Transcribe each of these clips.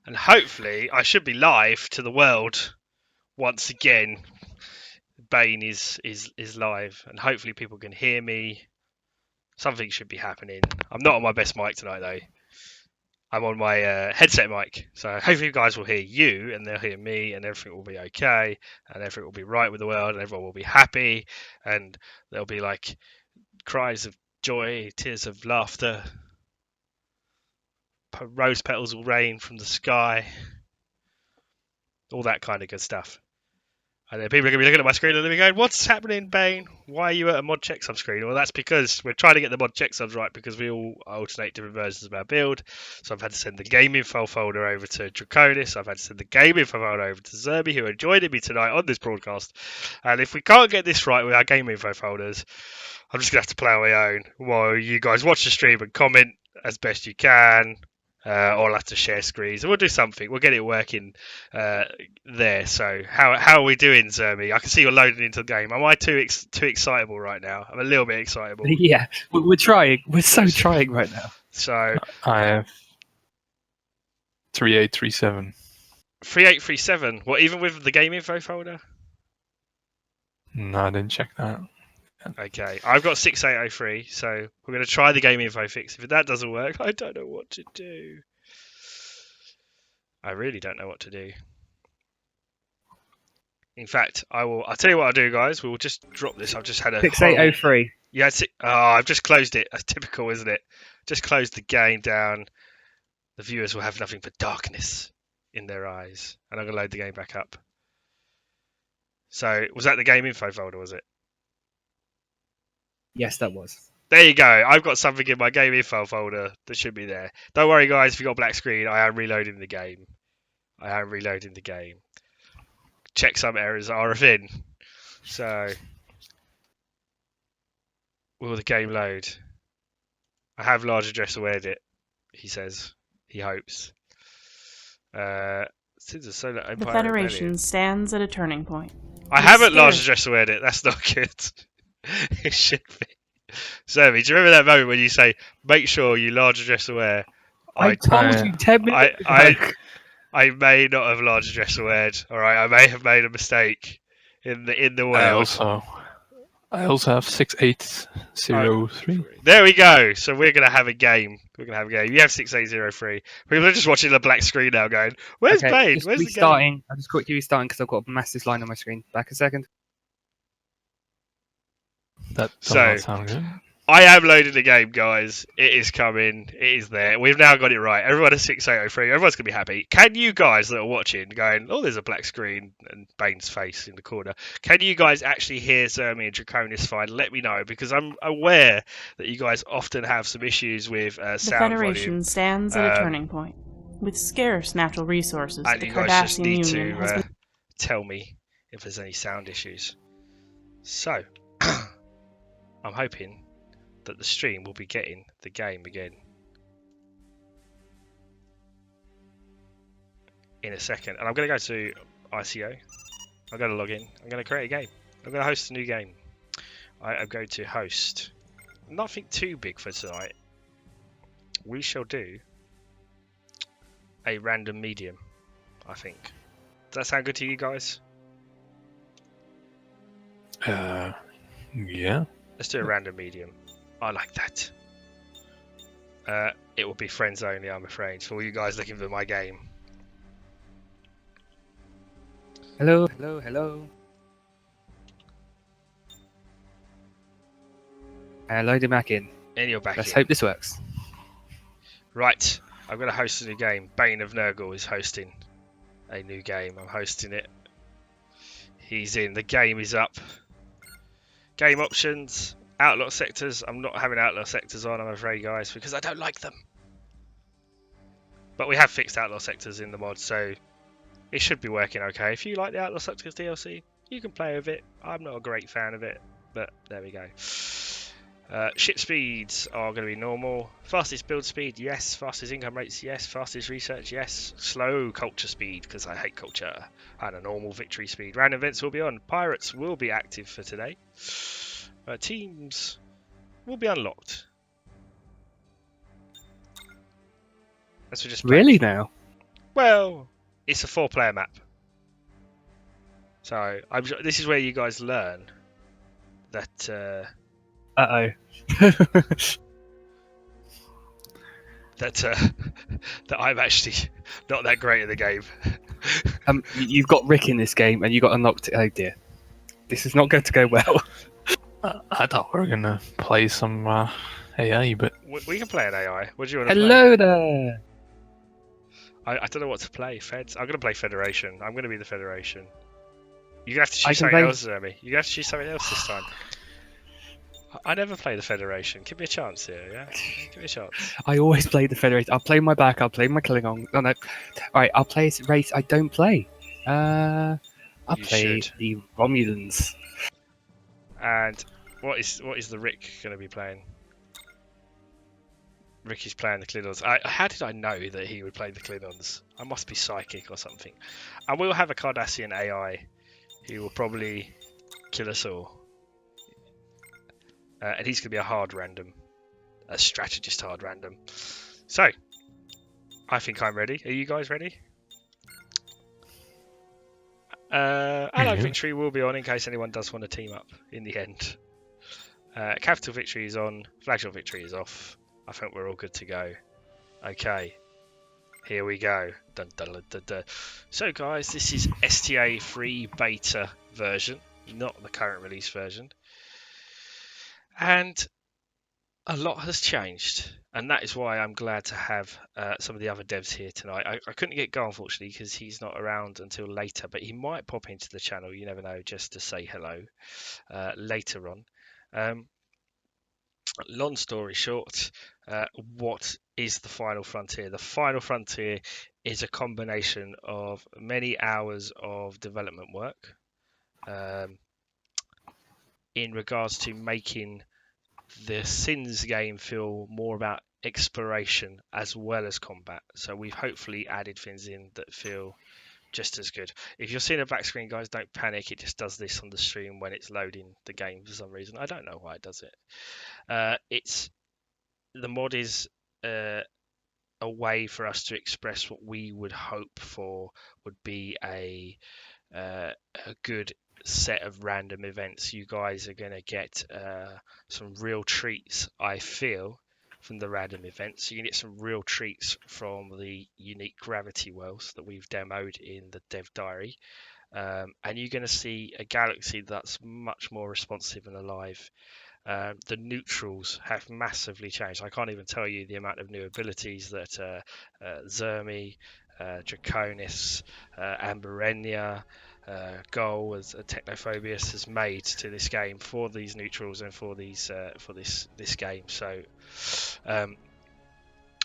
And hopefully I should be live to the world once again. Bane is live, and hopefully people can hear me. Something should be happening. I'm not on my best mic tonight though. I'm on my headset mic, so hopefully you guys will hear you, and they'll hear me, and everything will be okay, and everything will be right with the world, and everyone will be happy, and there'll be like cries of joy, tears of laughter, rose petals will rain from the sky, all that kind of good stuff. And then people are going to be looking at my screen and they'll be going, "What's happening, Bane? Why are you at a mod checksum screen?" Well, that's because we're trying to get the mod checksums right because we all alternate different versions of our build. So I've had to send the game info folder over to Draconis. I've had to send the game info folder over to Zerby, who are joining me tonight on this broadcast. And if we can't get this right with our game info folders, I'm just going to have to play on my own while you guys watch the stream and comment as best you can. Or I'll have to share screens. We'll do something. We'll get it working there. So how are we doing, Zermi? I can see you're loading into the game. Am I too excitable right now? I'm a little bit excitable. Yeah, we're trying. We're so trying right now. So I have 3837. 3837. What, even with the game info folder? No, I didn't check that. Okay, I've got 6803, so we're going to try the game info fix. If that doesn't work, I don't know what to do. I really don't know what to do. In fact, I'll tell you what I'll do, guys. We'll just drop this. I've just had a 6803. Yeah, I've just closed it. That's typical, isn't it? Just closed the game down. The viewers will have nothing but darkness in their eyes. And I'm going to load the game back up. So, was that the game info folder, was it? Yes, that was. There you go. I've got something in my game info folder that should be there. Don't worry, guys. If you've got a black screen, I am reloading the game. Checksum errors are a thing. So, will the game load? I have large address awared it, he says. He hopes. Since the Solar Empire The Federation Rebellion. stands at a turning point. I haven't large address awared it. That's not good. It should be. Zerby, do you remember that moment when you say, "Make sure you large address aware"? I told you 10 minutes ago. I may not have large address awared. All right, I may have made a mistake in the world. I also have 6803. There we go. So we're gonna have a game. You have 6803. People are just watching the black screen now, going, "Where's Bane? Where's the game?" I'm just quickly restarting because I've got a massive line on my screen. Back a second. That does not sound good. I am loading the game, guys. It is coming. It is there. We've now got it right. Everyone is 6803. Everyone's going to be happy. Can you guys that are watching going, "Oh, there's a black screen and Bane's face in the corner." Can you guys actually hear Zermi and Draconis fine? Let me know, because I'm aware that you guys often have some issues with sound The Federation volume. stands at a turning point. With scarce natural resources, And the you guys just Cardassian need Union has to been... tell me if there's any sound issues. So, I'm hoping that the stream will be getting the game again in a second. And I'm going to go to ICO. I'm going to log in. I'm going to create a game. I'm going to host a new game. I am going to host nothing too big for tonight. We shall do a random medium, I think. Does that sound good to you guys? Yeah. Let's do a random medium. I like that. It will be friends only, I'm afraid, for all you guys looking for my game. Hello. Load him back in. And you're back Let's in. hope this works. Right, I'm going to host a new game. Bane of Nurgle is hosting a new game. I'm hosting it. He's in. The game is up. Game options. Outlaw sectors. I'm not having outlaw sectors on, I'm afraid, guys, because I don't like them. But we have fixed outlaw sectors in the mod, so it should be working okay. If you like the outlaw sectors DLC, you can play with it. I'm not a great fan of it, but there we go. Ship speeds are going to be normal. Fastest build speed, yes. Fastest income rates, yes. Fastest research, yes. Slow culture speed, because I hate culture. And a normal victory speed. Random events will be on. Pirates will be active for today. Teams will be unlocked. That's just really now. Well, it's a 4-player map. So I'm sure this is where you guys learn that Uh-oh. that I'm actually not that great at the game. You've got Rick in this game, and you got unlocked. Oh dear, this is not going to go well. I thought we were gonna play some AI, but We can play an AI. What do you want to play? Hello there. I don't know what to play. Feds. I'm gonna play Federation. I'm gonna be the Federation. You're gonna have to I choose can something play- else, Jeremy. You're gonna have to choose something else this time. I never play the Federation. Give me a chance here, yeah? Give me a chance. I always play the Federation. I'll play my back. I'll play my Klingon. No, no. All right, I'll play a race I don't play. I'll You play should. the Romulans. And what is the Rick gonna be playing? Ricky's playing the Klingons. How did I know that he would play the Klingons? I must be psychic or something. And we'll have a Cardassian AI who will probably kill us all. And he's going to be a hard random. A strategist hard random. So, I think I'm ready. Are you guys ready? Allied Yeah. Victory will be on in case anyone does want to team up in the end. Capital Victory is on. Flagship Victory is off. I think we're all good to go. Okay. Here we go. Dun, dun, dun, dun, dun. So guys, this is STA free beta version, not the current release version. And a lot has changed. And that is why I'm glad to have some of the other devs here tonight. I couldn't get Go, unfortunately, because he's not around until later. But he might pop into the channel, you never know, just to say hello later on. Long story short, what is the Final Frontier? The Final Frontier is a combination of many hours of development work in regards to making the Sins game feel more about exploration as well as combat. So we've hopefully added things in that feel just as good. If you're seeing a black screen, guys, don't panic. It just does this on the stream when it's loading the game for some reason. I don't know why it does it. The mod is a way for us to express what we would hope for would be a good set of random events. You guys are going to get some real treats, I feel, from the random events. You can get some real treats from the unique gravity wells that we've demoed in the dev diary. And you're going to see a galaxy that's much more responsive and alive. The neutrals have massively changed. I can't even tell you the amount of new abilities that Zermi, Draconis, Amberenia, Goal as Technophobius has made to this game for these neutrals and for these for this game. So I'm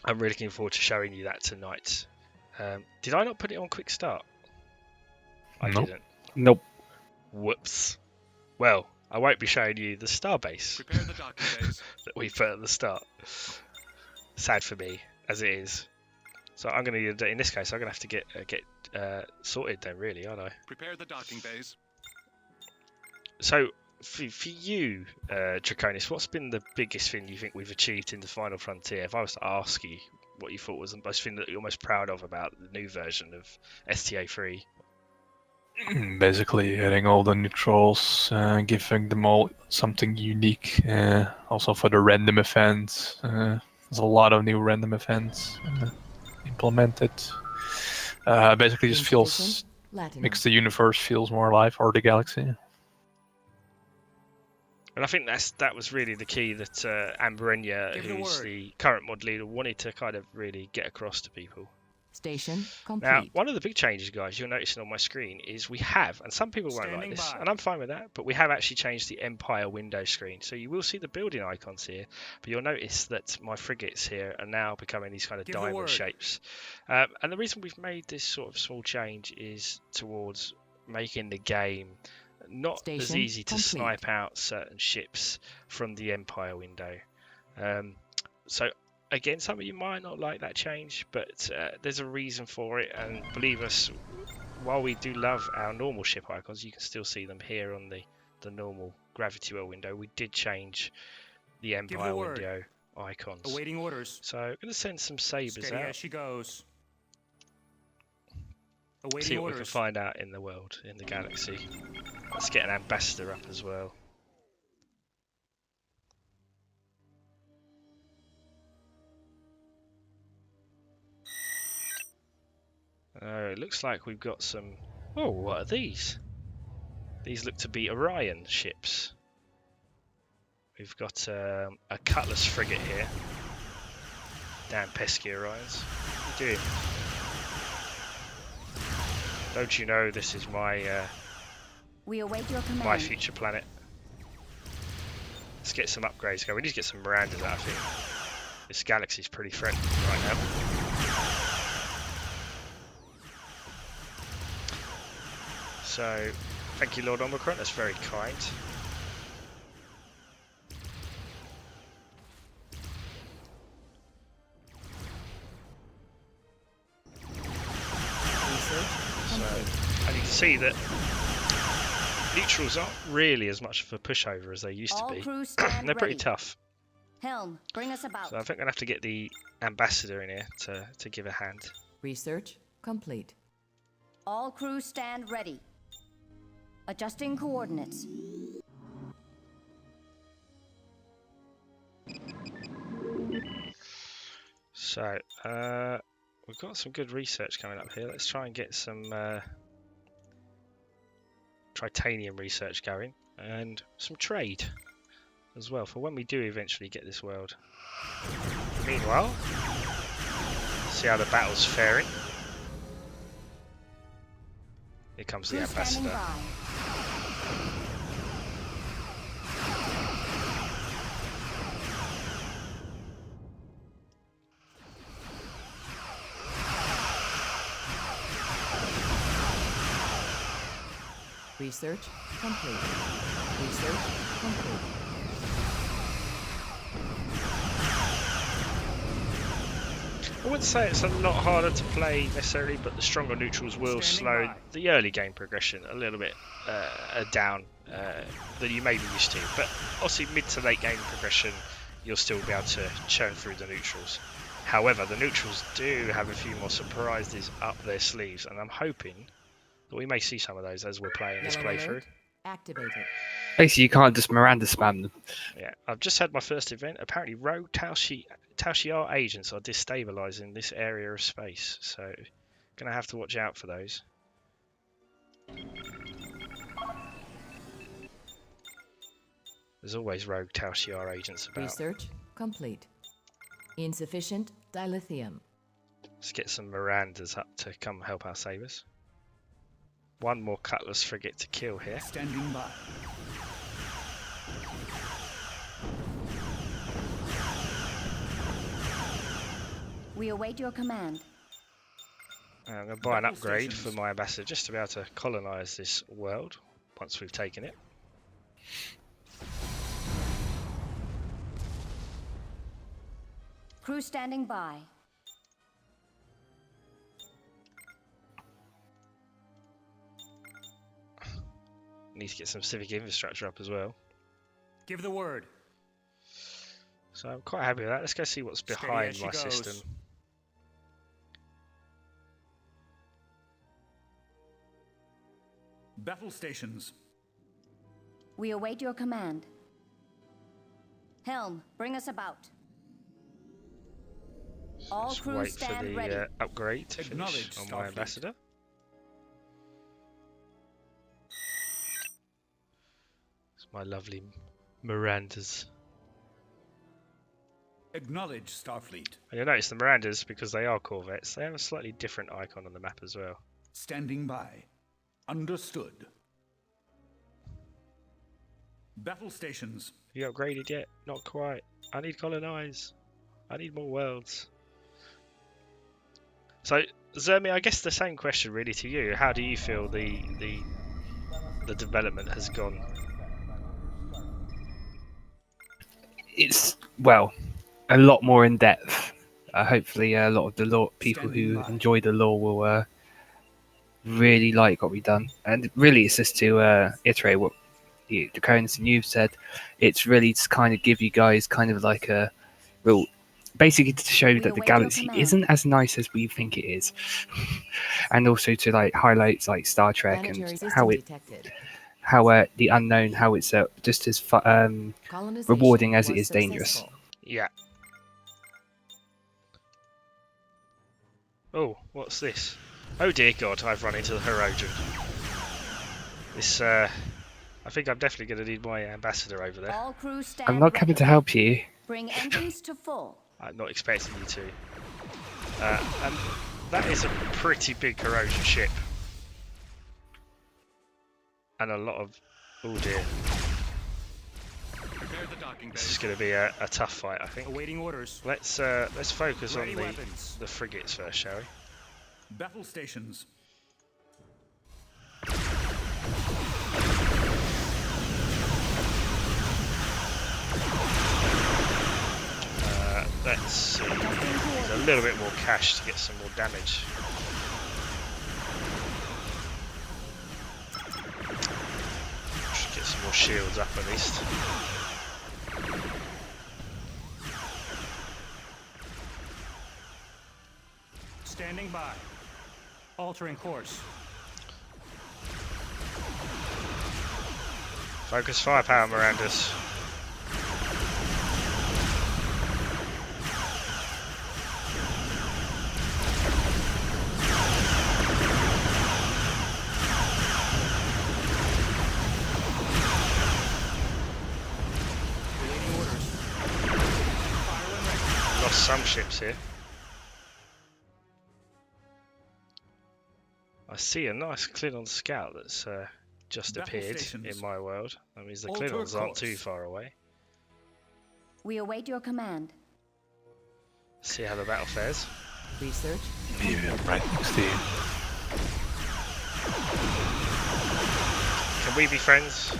really looking forward to showing you that tonight. Did I not put it on quick start? I Nope. didn't. Nope. Whoops. Well, I won't be showing you the starbase Prepare the docking bays. that we put at the start. Sad for me, as it is. So I'm going to, in this case, I'm going to have to get sorted then, really, aren't I? Prepare the docking bays. So for you, Draconis, what's been the biggest thing you think we've achieved in the Final Frontier? If I was to ask you what you thought was the most thing that you're most proud of about the new version of STA 3? basically adding all the neutrals, giving them all something unique. Also for the random events, there's a lot of new random events implemented. Basically, just feels makes the universe feels more alive, or the galaxy. And I think that was really the key that Amberenia, Give the who's word. the current mod leader, wanted to kind of really get across to people. Station complete. Now, one of the big changes, guys, you're noticing on my screen is we have, and some people won't like Standing this, by. and I'm fine with that, but we have actually changed the Empire window screen. So you will see the building icons here, but you'll notice that my frigates here are now becoming these kind of Give the diamond word. shapes. And the reason we've made this sort of small change is towards making the game not as Station easy to complete. snipe out certain ships from the Empire window. So again, some of you might not like that change, but there's a reason for it, and believe us, while we do love our normal ship icons, you can still see them here on the normal gravity well window. We did change the Empire word. window icons. Awaiting orders. So I'm going to send some sabers Steady out. as she goes. Awaiting See what we can orders. find out in the world, in the galaxy. Let's get an ambassador up as well. It looks like we've got some... Oh, what are these? These look to be Orion ships. We've got a Cutlass frigate here. Damn pesky Orions. What are you doing? Don't you know this is my We await your command. my future planet? Let's get some upgrades going. We need to get some Mirandas out, I think. This galaxy's pretty friendly right now. So, thank you, Lord Omicron. That's very kind. So, and you can see that neutrals aren't really as much of a pushover as they used to All be. crews stand They're pretty ready. tough. Helm, bring us about. So I think I'm going to have to get the ambassador in here to give a hand. Research complete. All crews stand ready. Adjusting coordinates. So, we've got some good research coming up here. Let's try and get some titanium research going and some trade as well for when we do eventually get this world. Meanwhile, see how the battle's faring. Here comes the Crews standing ambassador. by. Research complete. Research complete. I wouldn't say it's a lot harder to play necessarily, but the stronger neutrals will slow the early game progression a little bit down than you may be used to. But obviously mid to late game progression, you'll still be able to churn through the neutrals. However, the neutrals do have a few more surprises up their sleeves, and I'm hoping that we may see some of those as we're playing this Yellow playthrough. alert. Activated. Basically, you can't just Miranda spam them. Yeah, I've just had my first event. Apparently, rogue Tal-Shiar agents are destabilizing this area of space, so gonna have to watch out for those. There's always rogue Tal-Shiar agents about. Research complete. Insufficient dilithium. Let's get some Mirandas up to come help our savers. One more Cutlass frigate to kill here. Standing by. We await your command. I'm going to buy an Battle upgrade stations. for my ambassador just to be able to colonise this world once we've taken it. Crew standing by. Need to get some civic infrastructure up as well. Give the word. So I'm quite happy with that. Let's go see what's Steady behind as she my goes. system. Battle stations. We await your command. Helm, bring us about. All Let's crews wait for stand ready. the upgrade to finish Acknowledged, on my Starfleet. ambassador. It's my lovely Mirandas. Acknowledge Starfleet. And you'll notice the Mirandas, because they are corvettes, they have a slightly different icon on the map as well. Standing by. Understood. Battle stations. Have you upgraded yet? Not quite. I need colonize. I need more worlds. So, Zermi, I guess the same question really to you. How do you feel the development has gone? It's, well, a lot more in depth. Hopefully, a lot of the lore, people who enjoy the lore will really like what we've done. And really, it's just to iterate what the Draconians and you've said. It's really to kind of give you guys kind of like a real basically to show We that the await your galaxy command. isn't as nice as we think it is, and also to like highlight like Star Trek Planetary and system detected. the unknown, how it's just as Colonization rewarding as it was is dangerous. successful. Yeah. Oh, what's this? Oh dear God, I've run into the Herodian. This, I think I'm definitely going to need my ambassador over there. All crew stand I'm not ready. coming to help you. Bring engines to full. I'm not expecting you to. And that is a pretty big corrosion ship. And a lot of... Oh dear. Prepare the docking This is bay. going to be a tough fight, I think. Awaiting orders. Let's focus Ready on weapons. the frigates first, shall we? Battle stations. Let's see. There's a little bit more cash to get some more damage. Should get some more shields up at least. Standing by. Altering course. Focus firepower, Mirandas. Awaiting orders. Fire when ready. Lost some ships here. I see a nice Klingon scout that's just Battle appeared stations. in my world. That means the Alter Klingons aren't too course. far away. We await your command. See how the battle fares. Research. Maybe I'm right next to you. Can we be friends?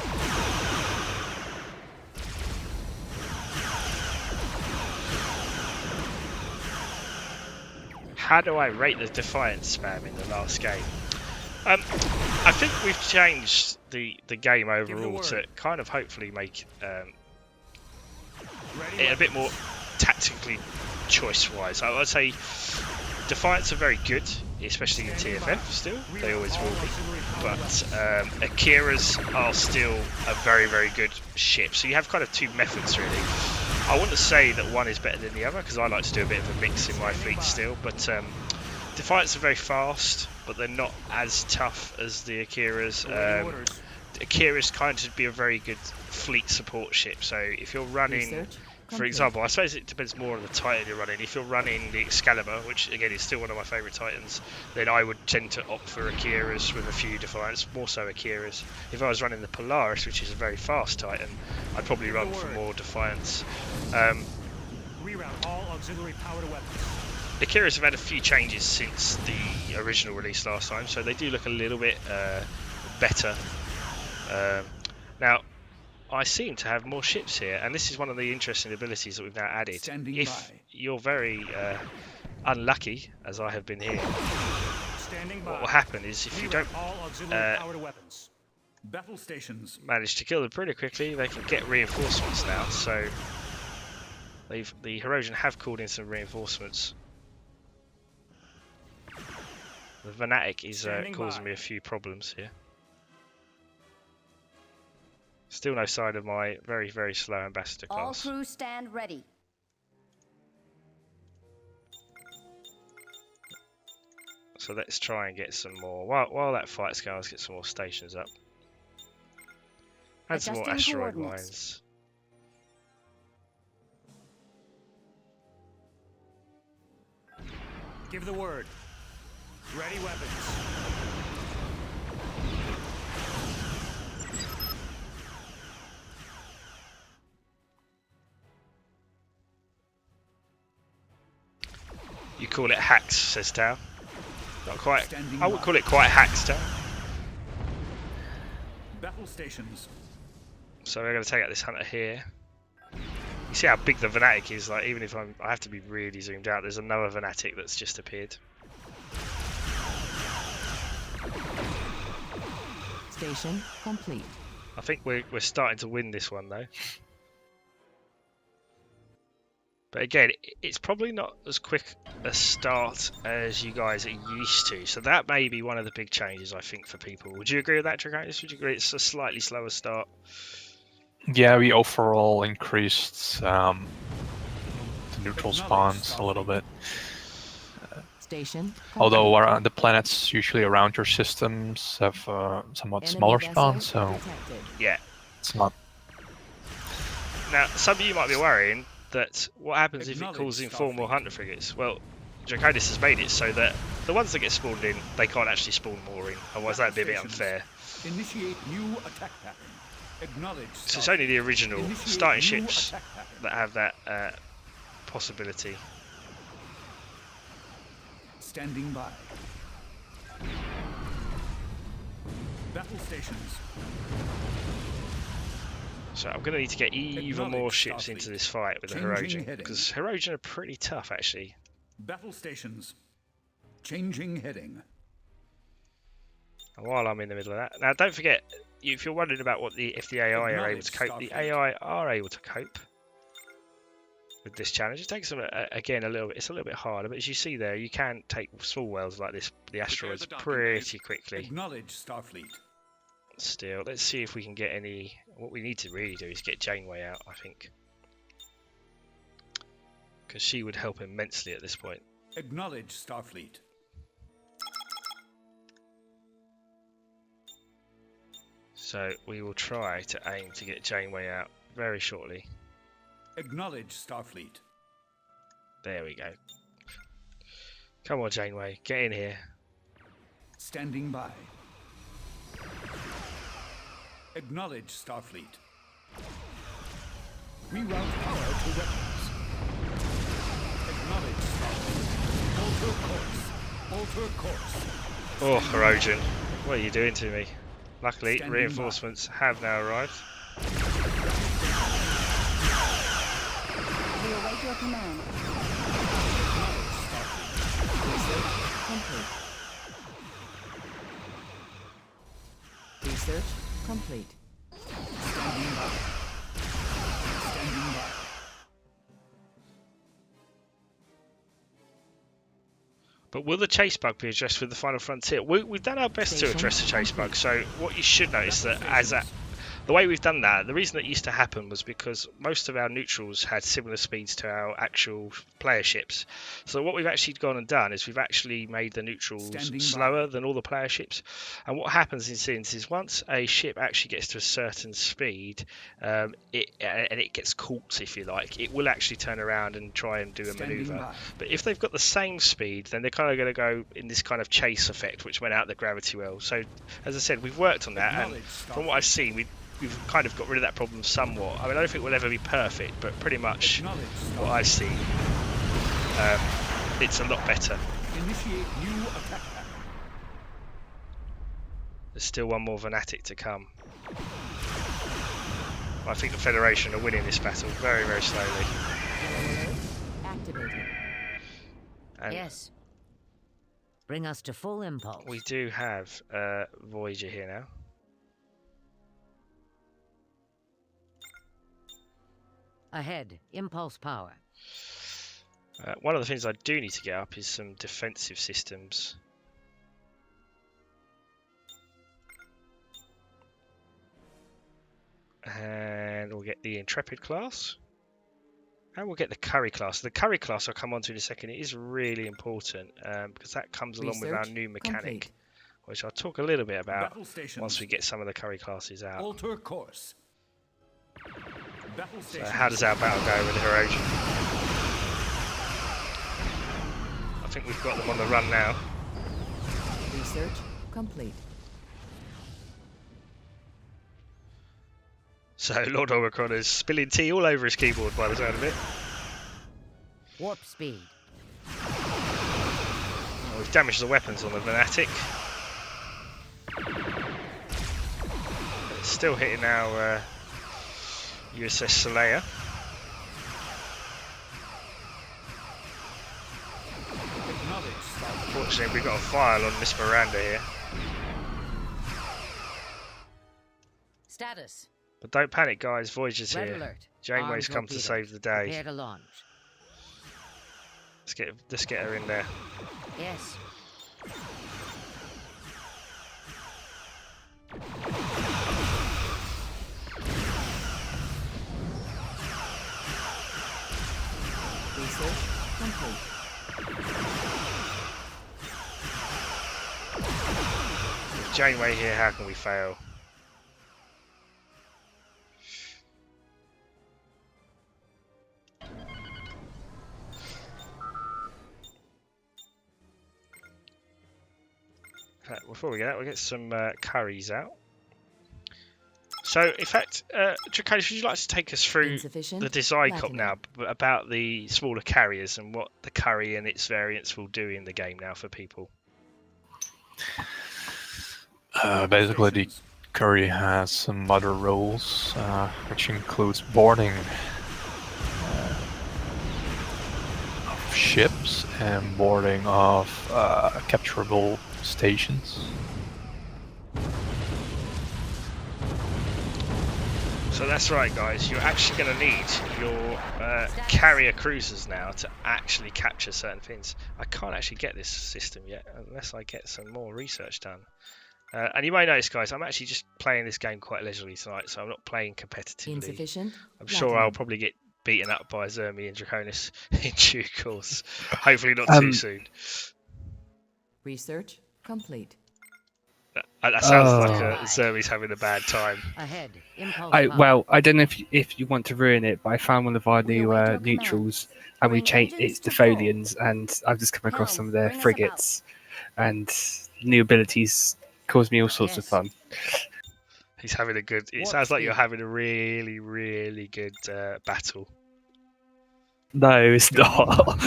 How do I rate the Defiance spam in the last game? I think we've changed the game overall to word. kind of hopefully make Ready it a bit weapons. more tactically choice-wise. I would say Defiance are very good, especially in TFF still. They always will be. But Akira's are still a very, very good ship. So you have kind of two methods really. I wouldn't say that one is better than the other because I like to do a bit of a mix in my fleet still. But Defiance are very fast, but they're not as tough as the Akira's. Awaiting orders. Akira's kind of be a very good fleet support ship. So if you're running, Research. for complete. example, I suppose it depends more on the Titan you're running. If you're running the Excalibur, which again is still one of my favourite Titans, then I would tend to opt for Akira's with a few Defiance, more so Akira's. If I was running the Polaris, which is a very fast Titan, I'd probably run for more Defiance. Reroute all auxiliary powered weapons. Akira's have had a few changes since the original release last time, so they do look a little bit better. Now, I seem to have more ships here, and this is one of the interesting abilities that we've now added. Standing If by. you're very unlucky, as I have been here, Standing by. what will happen is if you don't Reroute all auxiliary powered weapons. Battle stations. manage to kill them pretty quickly, they can get reinforcements now. So the Herodian have called in some reinforcements. The Venatic is Standing causing by. me a few problems here. Still no sign of my very, very slow ambassador All class. crew stand ready. So let's try and get some more. While that fight's going, let's get some more stations up. And some more Adjusting asteroid coordinates. mines. Give the word. Ready weapons. You call it hacks, says Tao. Not quite. Standing I would by. call it quite hacks, Tao. Battle stations. So we're going to take out this hunter here. You see how big the Venatic is. Like even if I have to be really zoomed out. There's another Venatic that's just appeared. Station complete. I think we're starting to win this one though. But again, it's probably not as quick a start as you guys are used to. So that may be one of the big changes, I think, for people. Would you agree with that, Draconis? Would you agree it's a slightly slower start? Yeah, we overall increased the neutral spawns a little bit. Station Although complete. the planets usually around your systems have somewhat Enemy smaller vessel spawns, so detected. Yeah. it's not. Now, some of you might be worrying that what happens if it Acknowledge calls in 4 more Starfleet. hunter frigates? Well, Draconis has made it so that the ones that get spawned in, they can't actually spawn more in. Otherwise, that'd be a bit unfair. Initiate new attack pattern. Acknowledge. So it's only the original Initiate starting new ships attack pattern. that have that possibility. Standing by. Battle stations. So I'm going to need to get even more Acknowledge ships Starfleet. into this fight with the Changing Hirogen, heading. because Hirogen are pretty tough, actually. Battle stations. Changing heading. And while I'm in the middle of that, now don't forget, if you're wondering about if the AI are able to cope, the AI are able to cope with this challenge. It takes them again a little bit. It's a little bit harder, but as you see there, you can take small whales like this, the asteroids, pretty quickly. Acknowledge Starfleet. Still, let's see if we can get any. What we need to really do is get Janeway out, I think, because she would help immensely at this point. Acknowledge Starfleet. So we will try to aim to get Janeway out very shortly. Acknowledge Starfleet. There we go. Come on, Janeway, get in here. Standing by. Acknowledge Starfleet. Reroute power to weapons. Acknowledge Starfleet. Alter course. Alter course. Oh, Hirogen, what are you doing to me? Luckily, Standing reinforcements have now arrived. We await your command. Complete. Research complete. Standing by. Standing by. But will the chase bug be addressed with the final frontier? We've done our best to Station address the chase bug. complete. So what you should notice that the way we've done that, the reason that used to happen was because most of our neutrals had similar speeds to our actual player ships. So what we've actually gone and done is we've actually made the neutrals Standing by. slower than all the player ships. And what happens in scenes is once a ship actually gets to a certain speed, it gets caught, if you like, it will actually turn around and try and do a Standing maneuver. by. But if they've got the same speed, then they're kind of going to go in this kind of chase effect, which went out the gravity well. So, as I said, we've worked on that, and Acknowledge from what I've seen, we've kind of got rid of that problem somewhat. I mean, I don't think we'll ever be perfect, but pretty much Acknowledge what I've seen, it's a lot better. Initiate new attack pattern. There's still one more Venatic to come. I think the Federation are winning this battle very, very slowly. Yellow alert activated. And Yes. Bring us to full impulse. we do have Voyager here now. Ahead. Impulse power. One of the things I do need to get up is some defensive systems. And we'll get the Intrepid class. And we'll get the Curry class. The Curry class I'll come on to in a second. It is really important because that comes along with our Research new mechanic, complete. which I'll talk a little bit about Battle stations. once we get some of the Curry classes out. Alter course. Battle So stations. how does our battle go with the Hirogen? I think we've got them on the run now. Research complete. So Lord Omicron is spilling tea all over his keyboard by the sound of it. Warp speed. Well, we've damaged the weapons on the Venatic. It's still hitting our USS Saleya. Acknowledge Starfleet. Fortunately, we've got a file on Miss Miranda here. Status. But don't panic, guys. Voyager's Red here. alert. Janeway's Armed come to torpedoes. save the day. Prepare to launch. Let's get her in there. Yes. Research complete. With Janeway here, how can we fail? Okay, before we get some curries out. So, in fact, Draconis, would you like to take us through Insufficient the design cop platinum. now about the smaller carriers and what the curry and its variants will do in the game now for people? Basically, the curry has some other roles, which includes boarding of ships and boarding of capturable stations. So that's right, guys. You're actually going to need your carrier cruisers now to actually capture certain things. I can't actually get this system yet unless I get some more research done. And you may notice, guys, I'm actually just playing this game quite leisurely tonight, so I'm not playing competitively. Insufficient I'm sure I'll probably get beaten up by Zermi and Draconis in due course. Hopefully not too soon. Research complete. That sounds like Zermi's having a bad time. Ahead. Impulse I power. well, I don't know if you want to ruin it, but I found one of our We new await your neutrals, commands. and we Bring changed engines it's to Defolians, and I've just come across Helm, some of their bring us frigates, and new abilities cause me all sorts of Yes. fun. He's having a good. It Warp sounds like you're speed. having a really, really good battle. No, it's not.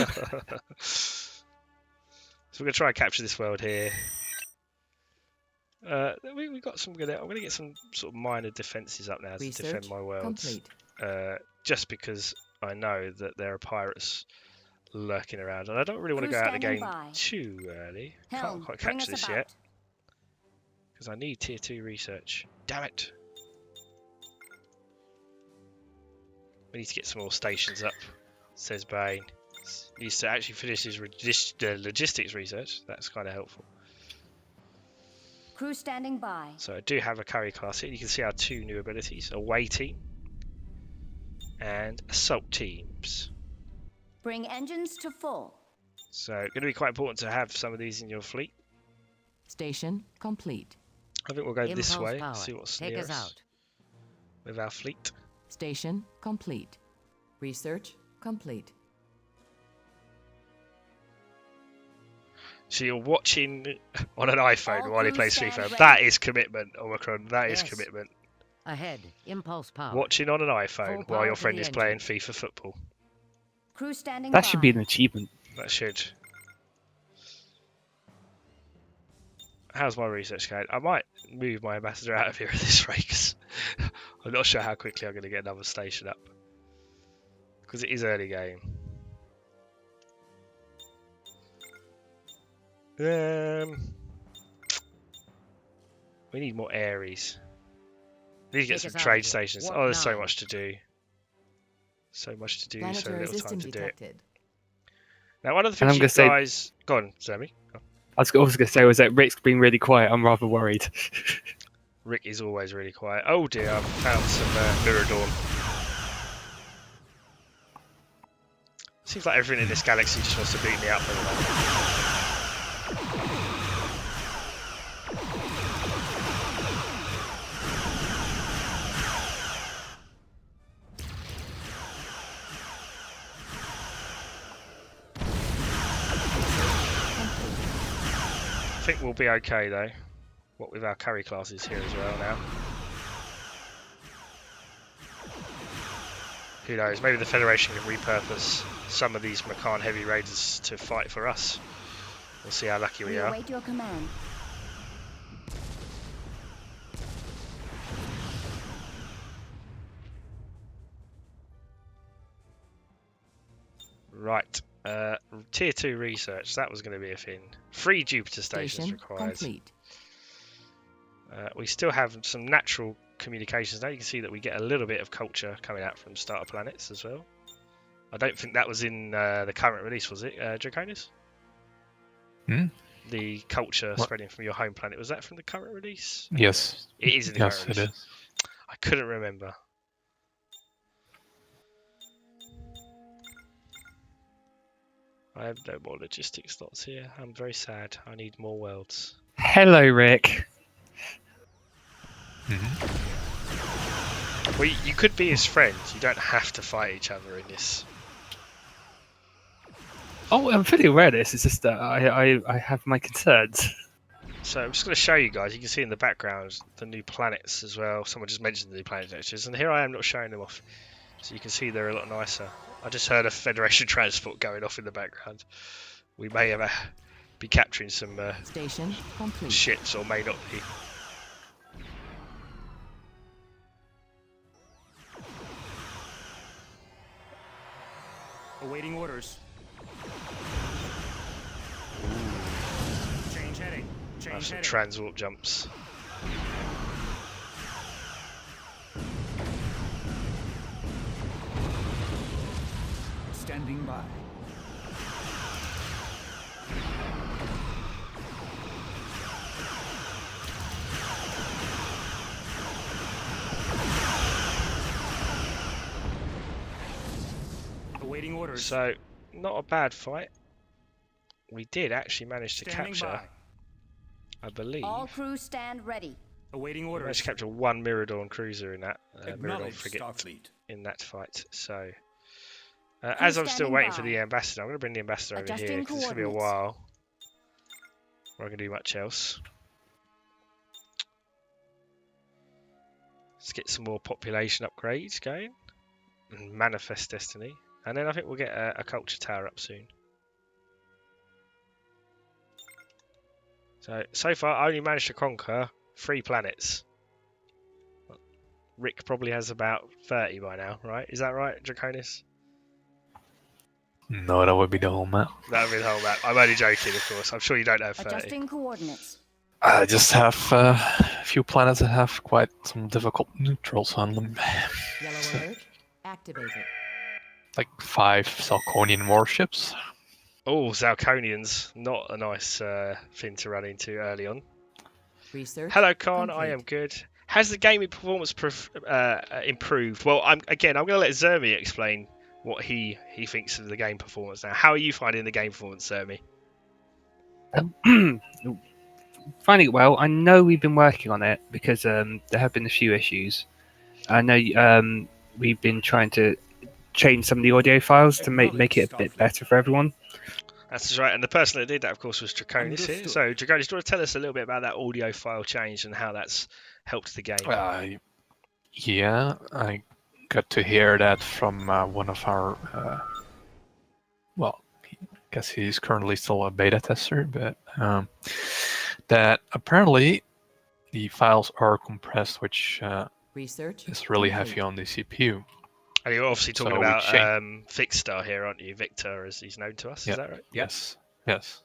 So we're gonna try and capture this world here. We got some good. I'm gonna get some sort of minor defenses up now to defend Research my worlds. complete. Just because I know that there are pirates lurking around, and I don't really want to Crew go out the standing game by. too early. Helm, Can't quite bring catch us this about. yet because I need tier 2 research. Damn it! We need to get some more stations up, says Bane. He needs to actually finish his logistics research. That's kind of helpful. Crew standing by. So I do have a carry class here. You can see our 2 new abilities: away team and assault teams. Bring engines to full. So going to be quite important to have some of these in your fleet. Station complete. I think we'll go this Impulse way. power. See what's Take near us us out. with our fleet. Station complete. Research complete. So you're watching on an iPhone All while he crews plays stand FIFA. ready. That is commitment, Omicron. That is Yes. commitment. Ahead. Impulse power. Watching on an iPhone Full while power your to friend the is engine. playing FIFA football. Crew standing That by. should be an achievement. That should. How's my research going? I might move my ambassador out of here at this rate because I'm not sure how quickly I'm going to get another station up. Because it is early game. We need more Aries. We need to get Take some us out trade of here. stations. Warp Oh, there's so 9. much to do. So much to do, so Planetary little system time to do it. detected. Now, one of the And things I'm you gonna say- guys... Go on, Sammy. Go on. I was also going to say was that Rick's being really quiet. I'm rather worried. Rick is always really quiet. Oh dear, I've found some Mirador. Seems like everything in this galaxy just wants to beat me up at the moment. I think we'll be okay though. What with our carry classes here as well now. Who knows, maybe the Federation can repurpose some of these Macan Heavy Raiders to fight for us. We'll see how lucky we We are. await your command. Right, tier 2 research, that was going to be a thing. 3 Jupiter stations Station required. complete. We still have some natural communications now. You can see that we get a little bit of culture coming out from starter planets as well. I don't think that was in the current release, was it, Draconis? Hmm? The culture What? spreading from your home planet, was that from the current release? Yes. It is in the Yes, current it release. is. I couldn't remember. I have no more logistics slots here. I'm very sad. I need more worlds. Hello, Rick. Mhm. Well, you could be his friend. You don't have to fight each other in this. Oh, I'm fully aware of this. It's just that I have my concerns. So I'm just going to show you guys. You can see in the background the new planets as well. Someone just mentioned the new planet textures, and here I am not showing them off. So you can see they're a lot nicer. I just heard a Federation transport going off in the background. We may have be capturing some Station complete. ships, or may not be. Awaiting orders. Change heading. Change Some heading. transwarp jumps. Standing by. Awaiting orders. So, not a bad fight. We did actually manage to Standing capture, by. I believe, All crew stand ready. Awaiting we managed orders. to capture one Miradorn cruiser in that, Miradorn Acknowledge frigate Starfleet. in that fight. So, as I'm still standing waiting by. for the ambassador, I'm going to bring the ambassador over Adjusting here because it's going to be a coordinates. while where I can do much else. Let's get some more population upgrades going and manifest destiny, and then I think we'll get a culture tower up soon. So far, I only managed to conquer 3 planets. Rick probably has about 30 by now, right? Is that right, Draconis? No, that would be the whole map. That would be the whole map. I'm only joking, of course. I'm sure you don't have 30. Adjusting coordinates. I just have a few planets that have quite some difficult neutrals on them. Yellow alert activated. Like 5 Salconian warships. Oh, Zalconians. Not a nice thing to run into early on. Research. Hello, Khan. complete. I am good. Has the gaming performance improved? Well, I'm going to let Zermi explain what he thinks of the game performance now. How are you finding the game performance, Zermi? Finding it well. I know we've been working on it because there have been a few issues. I know we've been trying to change some of the audio files to make it a bit better for everyone. That's right, and the person that did that, of course, was Draconis here. Understood. So, Draconis, do you want to tell us a little bit about that audio file change and how that's helped the game? Yeah, I got to hear that from one of our. Well, I guess he's currently still a beta tester, but that apparently the files are compressed, which Research. is really complete. heavy on the CPU. And you're obviously talking So we about changed- Victor here, aren't you? Victor, as he's known to us, Yeah. is that right? Yes. Yes.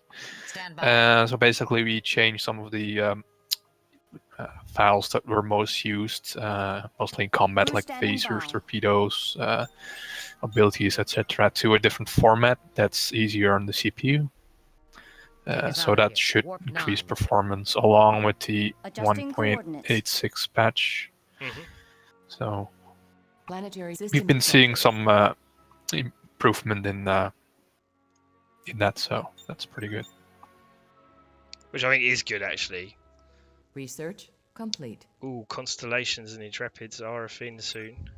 Stand by. So basically, we changed some of the files that were most used, mostly in combat, Crew like standing phasers, by. torpedoes, abilities, etc., to a different format that's easier on the CPU. Take us So out of that here. should Warp increase 9. performance along with the Adjusting coordinates. 1.86 patch. Mhm. So Planetary system. we've been seeing exalted. some improvement in that, so that's pretty good. Which I think is good, actually. Research complete. Ooh, Constellations and Intrepids are a thing soon.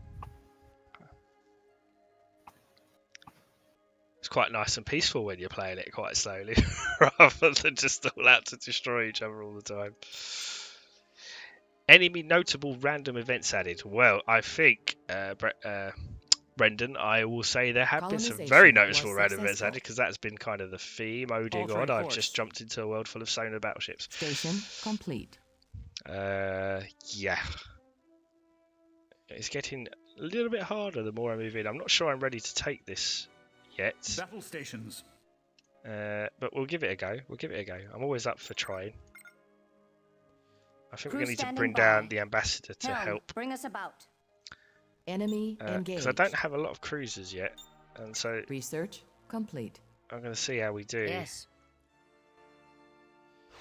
It's quite nice and peaceful when you're playing it quite slowly, rather than just all out to destroy each other all the time. Enemy notable random events added. Well, I think, Brendan, I will say there have been some very Colonization noticeable was random events successful. added, because that's been kind of the theme. Oh dear Altering God, I've course. just jumped into a world full of sonar battleships. Station complete. Yeah. It's getting a little bit harder the more I move in. I'm not sure I'm ready to take this yet, Battle stations. but we'll give it a go. I'm always up for trying. I think Crew we're going to need to standing bring by. down the ambassador to Helm, help, bring us about. Enemy engaged. because I don't have a lot of cruisers yet. And so Research complete. I'm going to see how we do. Yes.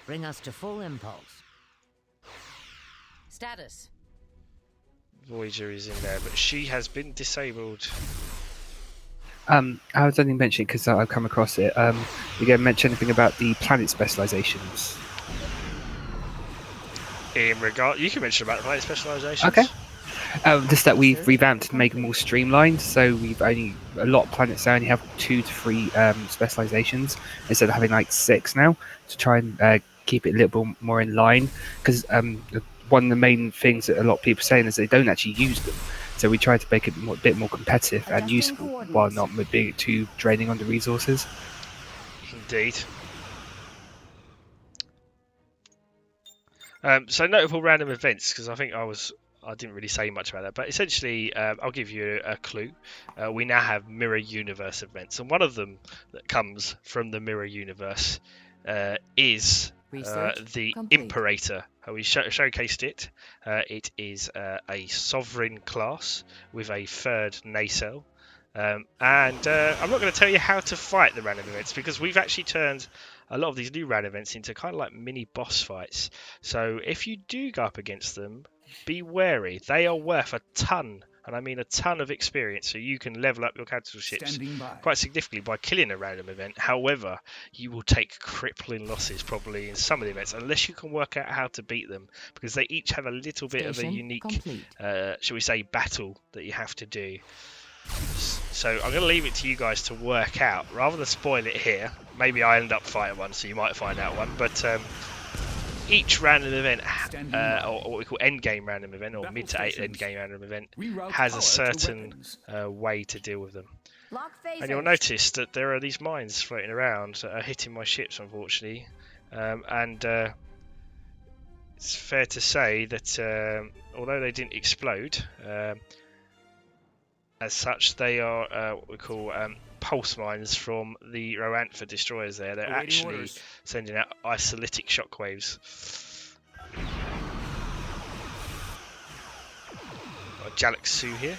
Bring us to full impulse. Status. Voyager is in there, but she has been disabled. I was only mentioning because I've come across it. You going to mention anything about the planet specializations? In regard, you can mention about the planet specializations. Okay. Just that we've revamped to make it more streamlined. So we've only a lot of planets now only have 2 to 3 specializations instead of having like 6 now, to try and keep it a little bit more in line. Because one of the main things that a lot of people are saying is they don't actually use them. So we try to make it a bit more competitive and Adjusting useful coordinates. while not being too draining on the resources. Indeed. So notable random events, because I think I didn't really say much about that, but essentially I'll give you a clue. We now have mirror universe events, and one of them that comes from the mirror universe is the complete. Imperator. We showcased it. It is a sovereign class with a third nacelle. And I'm not going to tell you how to fight the random events, because we've actually turned a lot of these new random events into kind of like mini boss fights. So if you do go up against them, be wary. They are worth a ton, and I mean a ton of experience, so you can level up your capital ships Standing by. quite significantly by killing a random event. However, you will take crippling losses probably in some of the events, unless you can work out how to beat them, because they each have a little bit of a Station unique, complete. shall we say, battle that you have to do. So I'm going to leave it to you guys to work out, rather than spoil it here. Maybe I end up fighting one, so you might find out one. But each random event, or what we call end game random event, or mid to end game random event, Reroute has power a to certain weapons. way to deal with them. Lock phasers. And you'll notice that there are these mines floating around that are hitting my ships, unfortunately. It's fair to say that although they didn't explode, as such, they are what we call pulse mines from the Roantha destroyers there. They're Awaiting actually orders. sending out isolytic shockwaves. Got Jalexu here.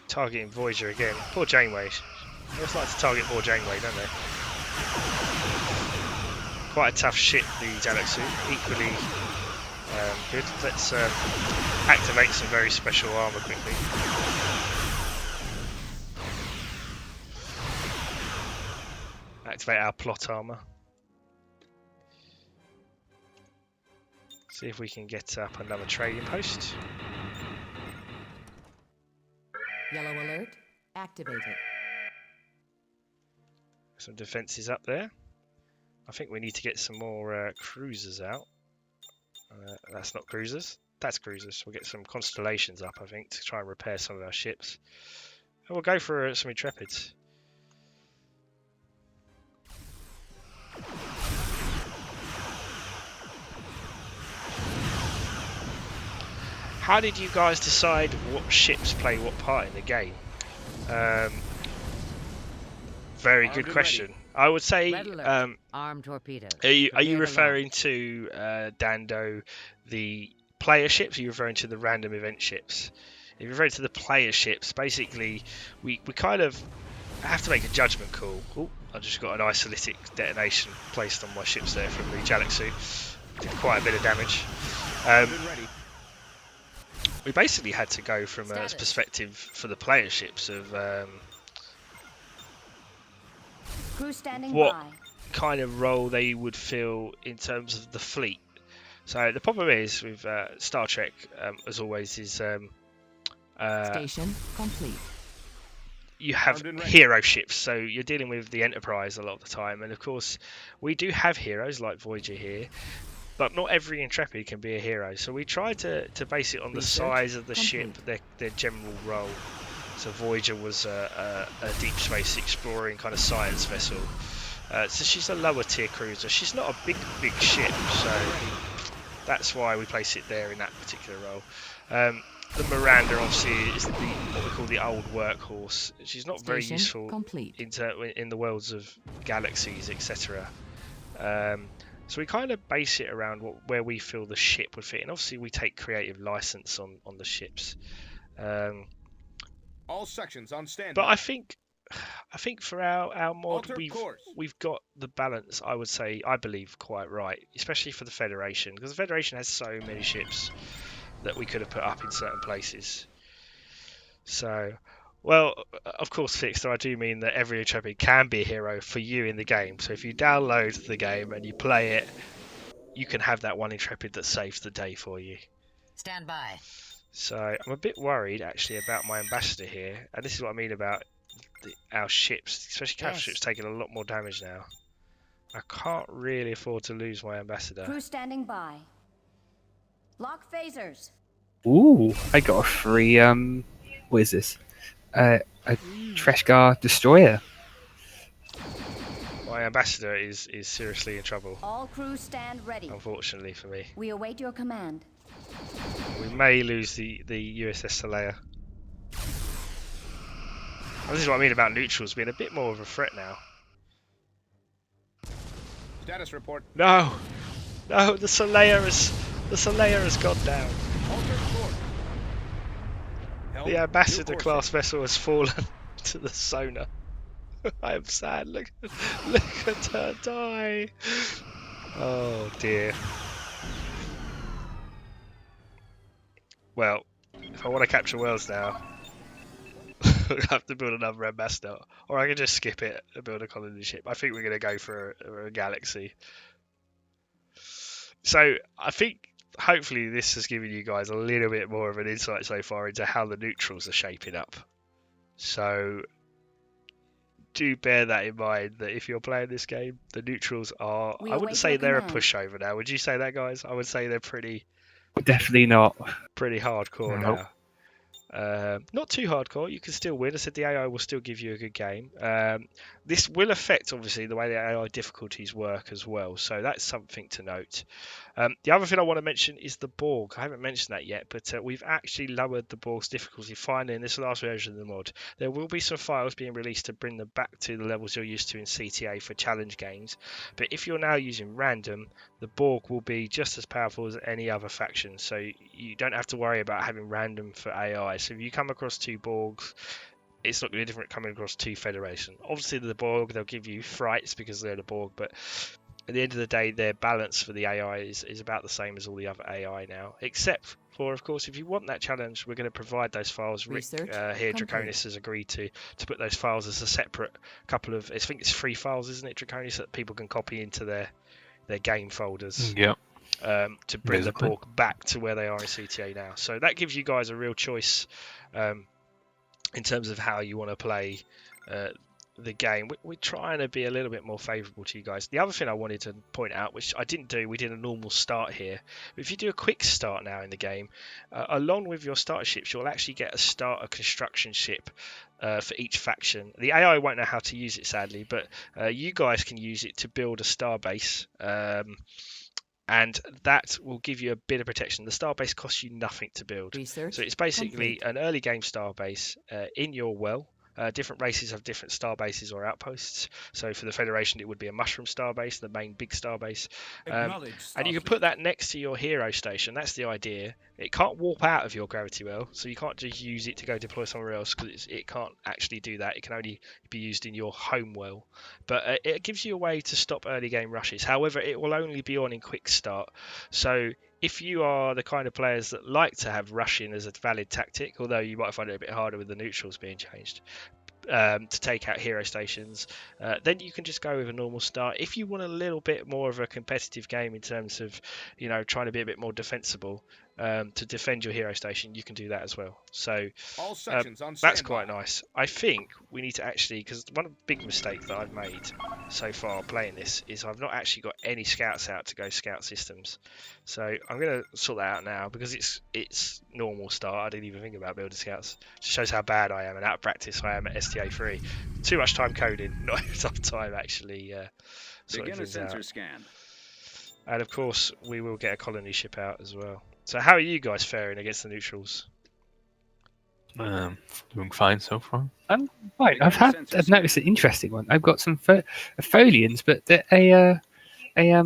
Targeting Voyager again. Poor Janeway. They always like to target more Janeway, don't they? Quite a tough ship, the Jalexu. Equally good. Let's activate some very special armor quickly. Activate our plot armor. See if we can get up another trading post. Yellow alert activated. Some defences up there. I think we need to get some more cruisers out. That's not cruisers. That's cruisers. We'll get some constellations up, I think, to try and repair some of our ships. And we'll go for some Intrepids. How did you guys decide what ships play what part in the game? Very good question. I would say, Red alert. Armed torpedoes. are you Prepare to referring to Dando, the player ships? Or are you referring to the random event ships? If you're referring to the player ships, basically we kind of have to make a judgment call. Oh, I just got an isolytic detonation placed on my ships there from the Jalexu. Did quite a bit of damage. Ready. We basically had to go from a Status. perspective for the player ships of Crew standing what by. kind of role they would fill in terms of the fleet. So the problem is with Star Trek, as always, is Station complete. you have Armed and ready. hero ships. So you're dealing with the Enterprise a lot of the time, and of course we do have heroes like Voyager here, but not every Intrepid can be a hero. So we try to base it on the Research size of the ship, complete. their general role. So Voyager was a deep space exploring kind of science vessel. So she's a lower tier cruiser. She's not a big ship, so that's why we place it there in that particular role. The Miranda obviously is what we call the old workhorse. She's not very Station useful complete. in the worlds of galaxies, etc. So we kind of base it around where we feel the ship would fit, and obviously we take creative license on the ships. All sections on standby. But I think for our mod, Alter course. we've got the balance. I believe quite right, especially for the Federation, because the Federation has so many ships that we could have put up in certain places. So, well, of course, Fixter, I do mean that every Intrepid can be a hero for you in the game. So if you download the game and you play it, you can have that one Intrepid that saves the day for you. Stand by. So I'm a bit worried, actually, about my ambassador here. And this is what I mean about our ships, especially capital ships, taking a lot more damage now. I can't really afford to lose my ambassador. Crew standing by. Lock phasers. Ooh, I got a free what is this? A Treshgar destroyer. My ambassador is seriously in trouble, All crew stand ready. unfortunately for me. We await your command. We may lose the USS Saleya. This is what I mean about neutrals being a bit more of a threat now. Status report. No, the Saleya has gone down. Alter course. Held The ambassador new class course. vessel has fallen to the sonar. I am sad. Look at her die. Oh dear. Well, if I want to capture worlds now, I have to build another ambassador, or I can just skip it and build a colony ship. I think we're going to go for a galaxy. So I think hopefully this has given you guys a little bit more of an insight so far into how the neutrals are shaping up. So do bear that in mind, that if you're playing this game, the neutrals are, I wouldn't say they're a pushover now. Would you say that, guys? I would say they're pretty Definitely not. hardcore Nope. now. Not too hardcore. You can still win. I said the AI will still give you a good game. This will affect, obviously, the way the AI difficulties work as well. So that's something to note. The other thing I want to mention is the Borg. I haven't mentioned that yet, but we've actually lowered the Borg's difficulty finally in this last version of the mod. There will be some files being released to bring them back to the levels you're used to in CTA for challenge games. But if you're now using random, the Borg will be just as powerful as any other faction. So you don't have to worry about having random for AI. So if you come across two Borgs, it's not going to be different coming across two Federation. Obviously, the Borg, they'll give you frights because they're the Borg, but at the end of the day, their balance for the AI is about the same as all the other AI now. Except for, of course, if you want that challenge, we're going to provide those files. Rick here, Draconis, has agreed to put those files as a separate couple of, I think it's 3 files, isn't it, Draconis, that people can copy into their game folders. Yeah. To bring Basically. the Borg back to where they are in CTA now. So that gives you guys a real choice in terms of how you want to play the game. We're trying to be a little bit more favourable to you guys. The other thing I wanted to point out, which I didn't do, we did a normal start here. But if you do a quick start now in the game, along with your starter ships, you'll actually get a starter construction ship for each faction. The AI won't know how to use it, sadly, but you guys can use it to build a starbase. And that will give you a bit of protection. The starbase costs you nothing to build. Research So it's basically complete. an early game starbase in your well. Different races have different starbases or outposts. So for the Federation, it would be a mushroom starbase, the main big starbase. And you can put that next to your hero station. That's the idea. It can't warp out of your gravity well, so you can't just use it to go deploy somewhere else, because it can't actually do that. It can only be used in your home well. But it gives you a way to stop early game rushes. However, it will only be on in quick start. So if you are the kind of players that like to have rushing as a valid tactic, although you might find it a bit harder with the neutrals being changed, to take out hero stations, then you can just go with a normal start. If you want a little bit more of a competitive game in terms of, trying to be a bit more defensible, to defend your hero station, you can do that as well. So All sections on that's standby. quite nice. I think we need to actually, because one of the big mistakes that I've made so far playing this is I've not actually got any scouts out to go scout systems. So I'm going to sort that out now, because it's normal start. I didn't even think about building scouts. Just shows how bad I am and out of practice I am at STA 3. Too much time coding, not enough time actually sorting Begin a things out. sensor scan. And of course, we will get a colony ship out as well. So how are you guys faring against the neutrals? Doing fine so far. Right, I've noticed an interesting one. I've got some Folians, but they're A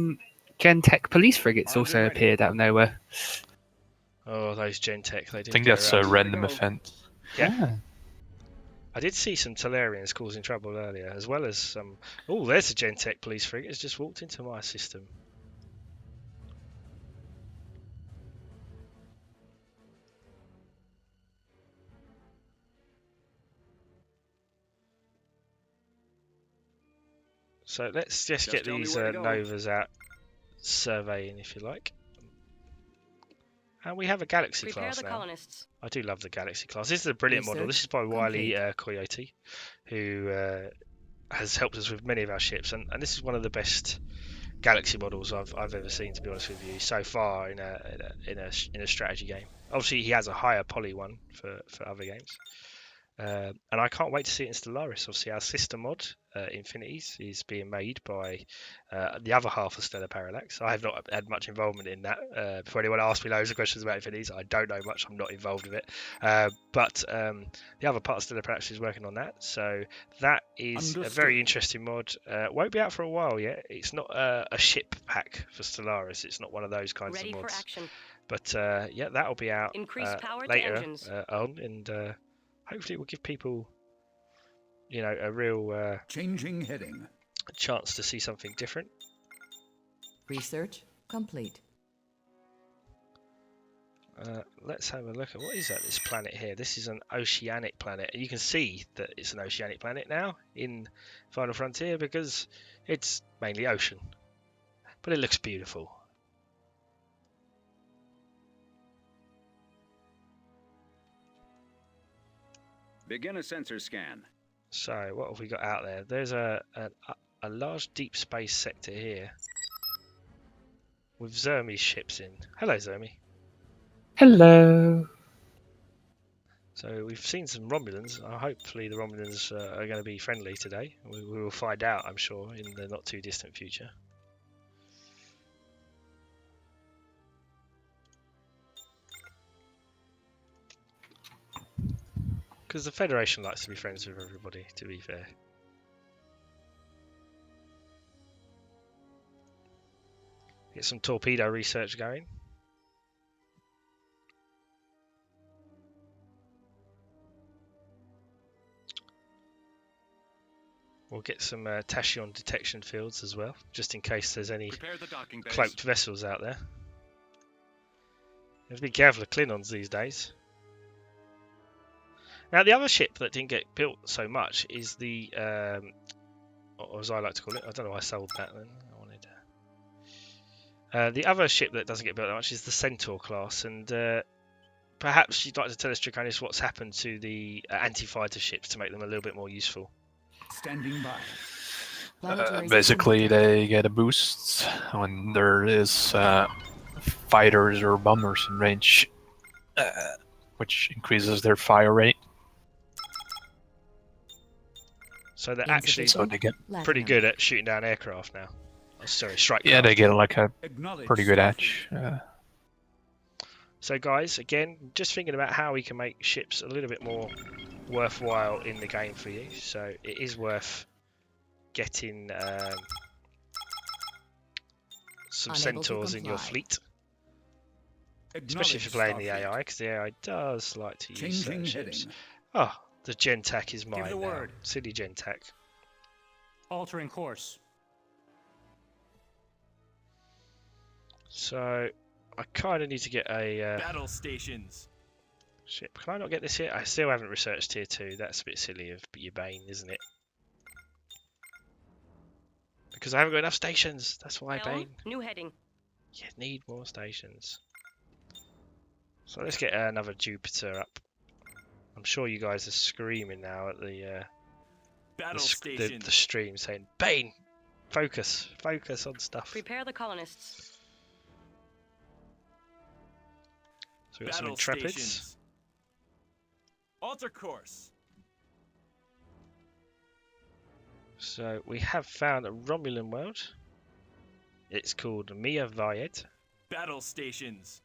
Gen Tech police frigates Armed also and ready. appeared out of nowhere. Oh, those Gen Tech, they I didn't think get that's a around. random Here we go. event. Yeah. Ah. I did see some Talarians causing trouble earlier, as well as some... Oh, there's a Gen Tech police frigate. It's just walked into my system. So let's just get tell me these where to go. Novas out surveying, if you like. And we have a Galaxy class now. colonists. I do love the Galaxy class. This is a brilliant model. This is by Wiley Coyote, who has helped us with many of our ships, and this is one of the best Galaxy models I've ever seen, to be honest with you, so far in a strategy game. Obviously, he has a higher poly one for other games. And I can't wait to see it in Stellaris. Obviously, our sister mod, Infinities, is being made by the other half of Stellar Parallax. I have not had much involvement in that. Before anyone asks me loads of questions about Infinities, I don't know much. I'm not involved with it. But the other part of Stellar Parallax is working on that. So that is a very interesting mod. Won't be out for a while yet. It's not a ship pack for Stellaris. It's not one of those kinds of mods. But yeah, that'll be out later on, and hopefully, it will give people, you know, a real Changing heading. chance to see something different. Research complete. Let's have a look at what is that? This planet here. This is an oceanic planet. You can see that it's an oceanic planet now in Final Frontier because it's mainly ocean, but it looks beautiful. Begin a sensor scan. So what have we got out there? There's a large deep space sector here with Zermi's ships in. Hello, Zermi. Hello. So we've seen some Romulans. Hopefully the Romulans are going to be friendly today. We will find out, I'm sure, in the not too distant future. Because the Federation likes to be friends with everybody, to be fair. Get some torpedo research going. We'll get some Tachyon detection fields as well, just in case there's any cloaked vessels out there. You have to be careful of Klingons these days. Now, the other ship that didn't get built so much is the, or as I like to call it, I don't know why I sold that then. The other ship that doesn't get built that much is the Centaur class, and perhaps you'd like to tell us, Draconis, what's happened to the anti-fighter ships to make them a little bit more useful. Standing by. Basically, they get a boost when there is fighters or bombers in range, which increases their fire rate. So they're actually pretty good at shooting down aircraft now. Oh, sorry, strike. Yeah, they get like a pretty good edge. So guys, again, just thinking about how we can make ships a little bit more worthwhile in the game for you. So it is worth getting some Centaurs in your fleet. Especially if you're playing the AI, because the AI does like to use certain ships. Oh, the Gentac is mine now. Silly Gentac. Altering course. So I kind of need to get a Battle stations. ship. Can I not get this here? I still haven't researched tier 2. That's a bit silly of your Bane, isn't it? Because I haven't got enough stations. That's why, Bane. New heading. You need more stations. So let's get another Jupiter up. I'm sure you guys are screaming now at the stream saying, Bane, focus on stuff. Prepare the colonists. So we've got some Intrepids. Alter course. So we have found a Romulan world. It's called Mia Vayed. Battle stations.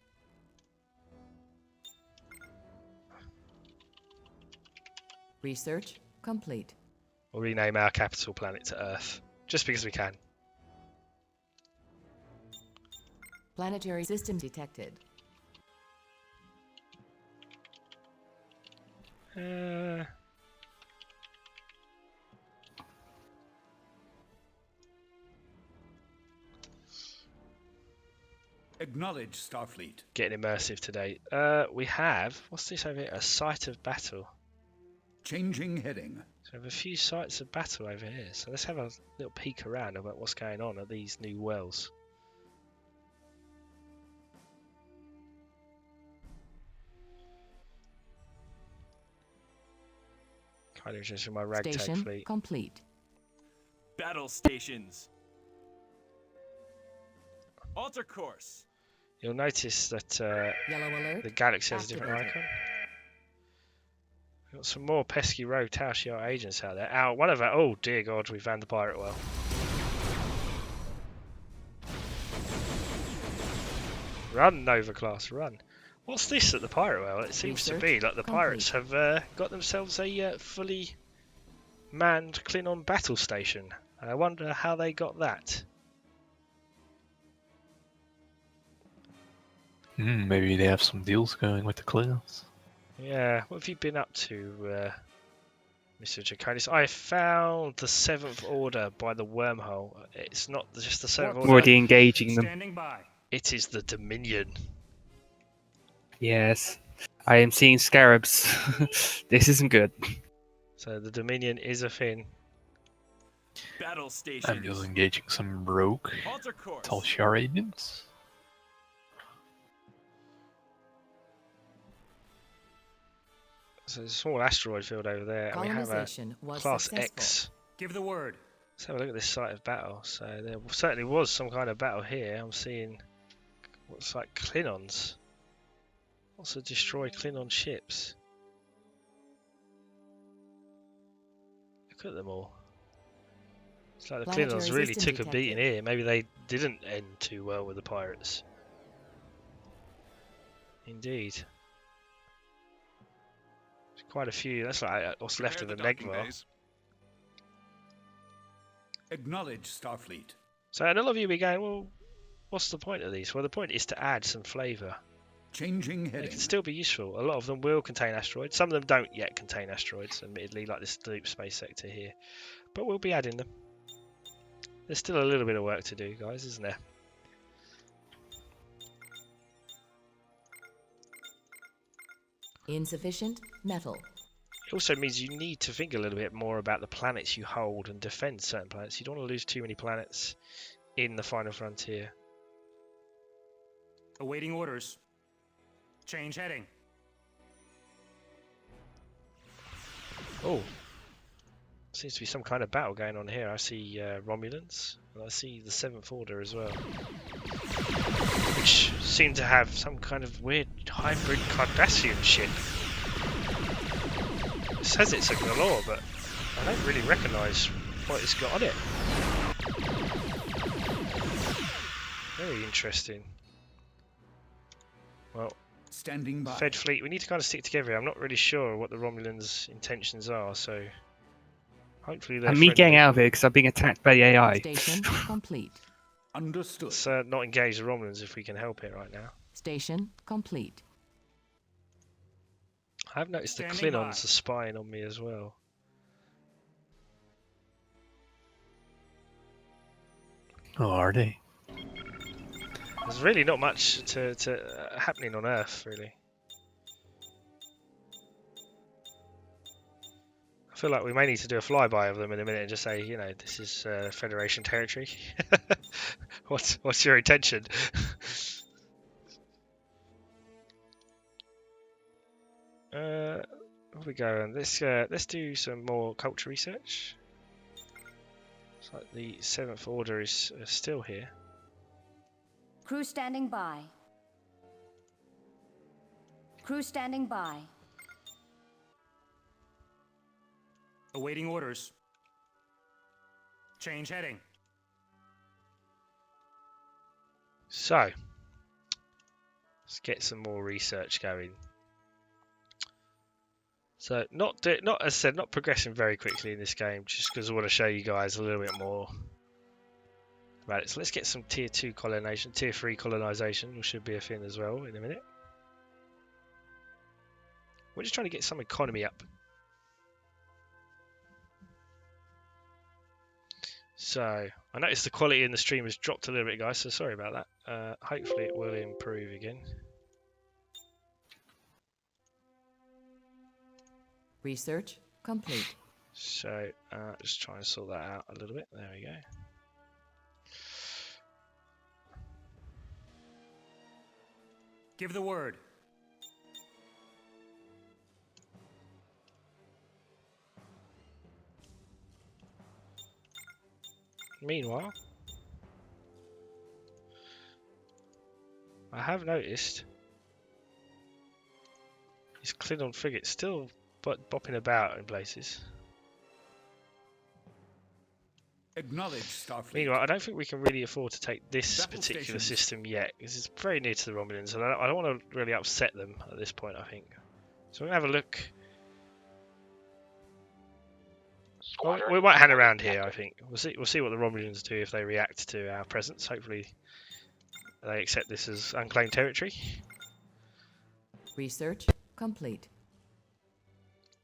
Research complete. We'll rename our capital planet to Earth, just because we can. Planetary system detected. Acknowledge Starfleet. Getting immersive today. We have, what's this over here? A site of battle. Changing heading. So we have a few sites of battle over here. So let's have a little peek around about what's going on at these new wells. Kind of interested in my ragtag Station fleet. complete. Battle stations. Alter course. You'll notice that Yellow alert. the galaxy has a different activated. icon. We've got some more pesky rogue Tau Shiar agents out there. One of our... Oh, dear God, we found the pirate well. Run, Nova class, run. What's this at the pirate well? It seems to be like the pirates have got themselves a fully manned Klingon battle station. I wonder how they got that. Maybe they have some deals going with the Klingons. Yeah, what have you been up to, Mr. Draconis? I found the 7th Order by the wormhole. It's not just the 7th Order. Already engaging them. Standing by. It is the Dominion. Yes. I am seeing scarabs. This isn't good. So the Dominion is a thing. Battle stations. I'm just engaging some rogue Alter course. Tal Shiar agents. So there's a small asteroid field over there, and we have a Colonization was Class successful. X. Give the word. Let's have a look at this site of battle. So there certainly was some kind of battle here. I'm seeing what's like Klingons. Also destroy Klingon ships. Look at them all. It's like the Planetary Klingons really system took a beating detected. here. Maybe they didn't end too well with the pirates. Indeed. There's quite a few. That's like what's left of the Negvar. Acknowledge Starfleet. So and a lot of you will be going, well, what's the point of these? Well, the point is to add some flavour. Changing They heading. can still be useful. A lot of them will contain asteroids. Some of them don't yet contain asteroids, admittedly, like this deep space sector here. But we'll be adding them. There's still a little bit of work to do, guys, isn't there? Insufficient metal. It also means you need to think a little bit more about the planets you hold and defend certain planets. You don't want to lose too many planets in the final frontier. Awaiting orders. Change heading. Oh, seems to be some kind of battle going on here. I see Romulans, and I see the 7th Order as well, which seem to have some kind of weird hybrid Cardassian ship. It says it's a Galore, but I don't really recognise what it's got on it. Very interesting. Well, Standing by. Fed Fleet, we need to kind of stick together here. I'm not really sure what the Romulans' intentions are, so hopefully they're And me friendly. getting out of here because I'm being attacked by AI. Station complete. Understood. Let's not engage the Romulans if we can help it right now. Station complete. I've noticed the Standing by. Klingons are spying on me as well. Oh, are they? There's really not much to happening on Earth, really. I feel like we may need to do a flyby of them in a minute and just say, you know, this is Federation territory. What's your intention? Where we go? Let's do some more culture research. Looks like the 7th Order is still here. Crew standing by. Crew standing by. Awaiting orders. Change heading. So, let's get some more research going. So, not as I said, not progressing very quickly in this game, just because I want to show you guys a little bit more Right, so let's get some tier 2 colonization, tier 3 colonization, which should be a thing as well in a minute. We're just trying to get some economy up. So, I noticed the quality in the stream has dropped a little bit, guys, so sorry about that. Hopefully it will improve again. Research complete. So, just try and sort that out a little bit. There we go. Give the word. Meanwhile, I have noticed his Klingon frigate still bopping about in places. Acknowledge, Starfleet. Meanwhile, I don't think we can really afford to take this Battle particular stations. system yet, because it's very near to the Romulans, and I don't want to really upset them at this point, I think. So we're going to have a look. Well, we might hang around here, I think. We'll see what the Romulans do if they react to our presence. Hopefully they accept this as unclaimed territory. Research complete.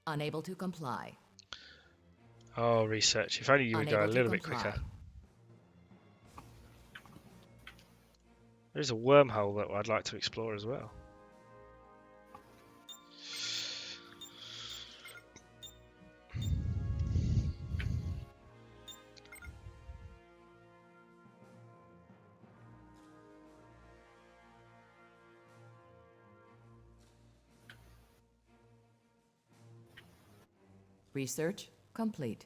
Unable to comply. Oh, research. If only you would go a Unable to little bit comply. quicker. There's a wormhole that I'd like to explore as well. Research complete.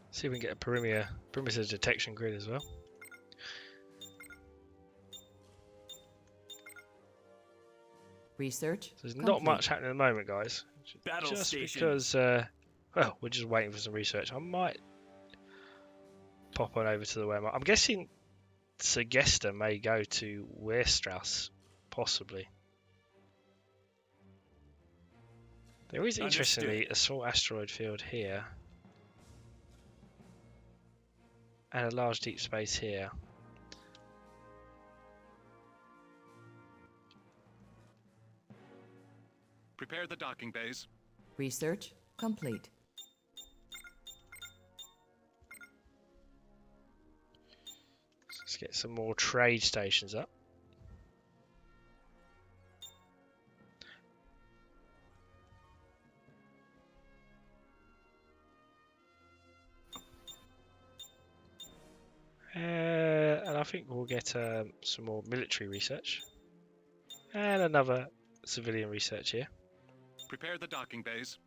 See if we can get a perimeter detection grid as well. Research So there's complete. not much happening at the moment, guys. Battle Just stations. because, well, we're just waiting for some research. I might pop on over to the wormhole. I'm guessing Segesta may go to Weierstrass, possibly. There is, interestingly, a small asteroid field here. And a large deep space here. Prepare the docking bays. Research complete. Let's get some more trade stations up. And I think we'll get some more military research. And another civilian research here. Prepare the docking bays.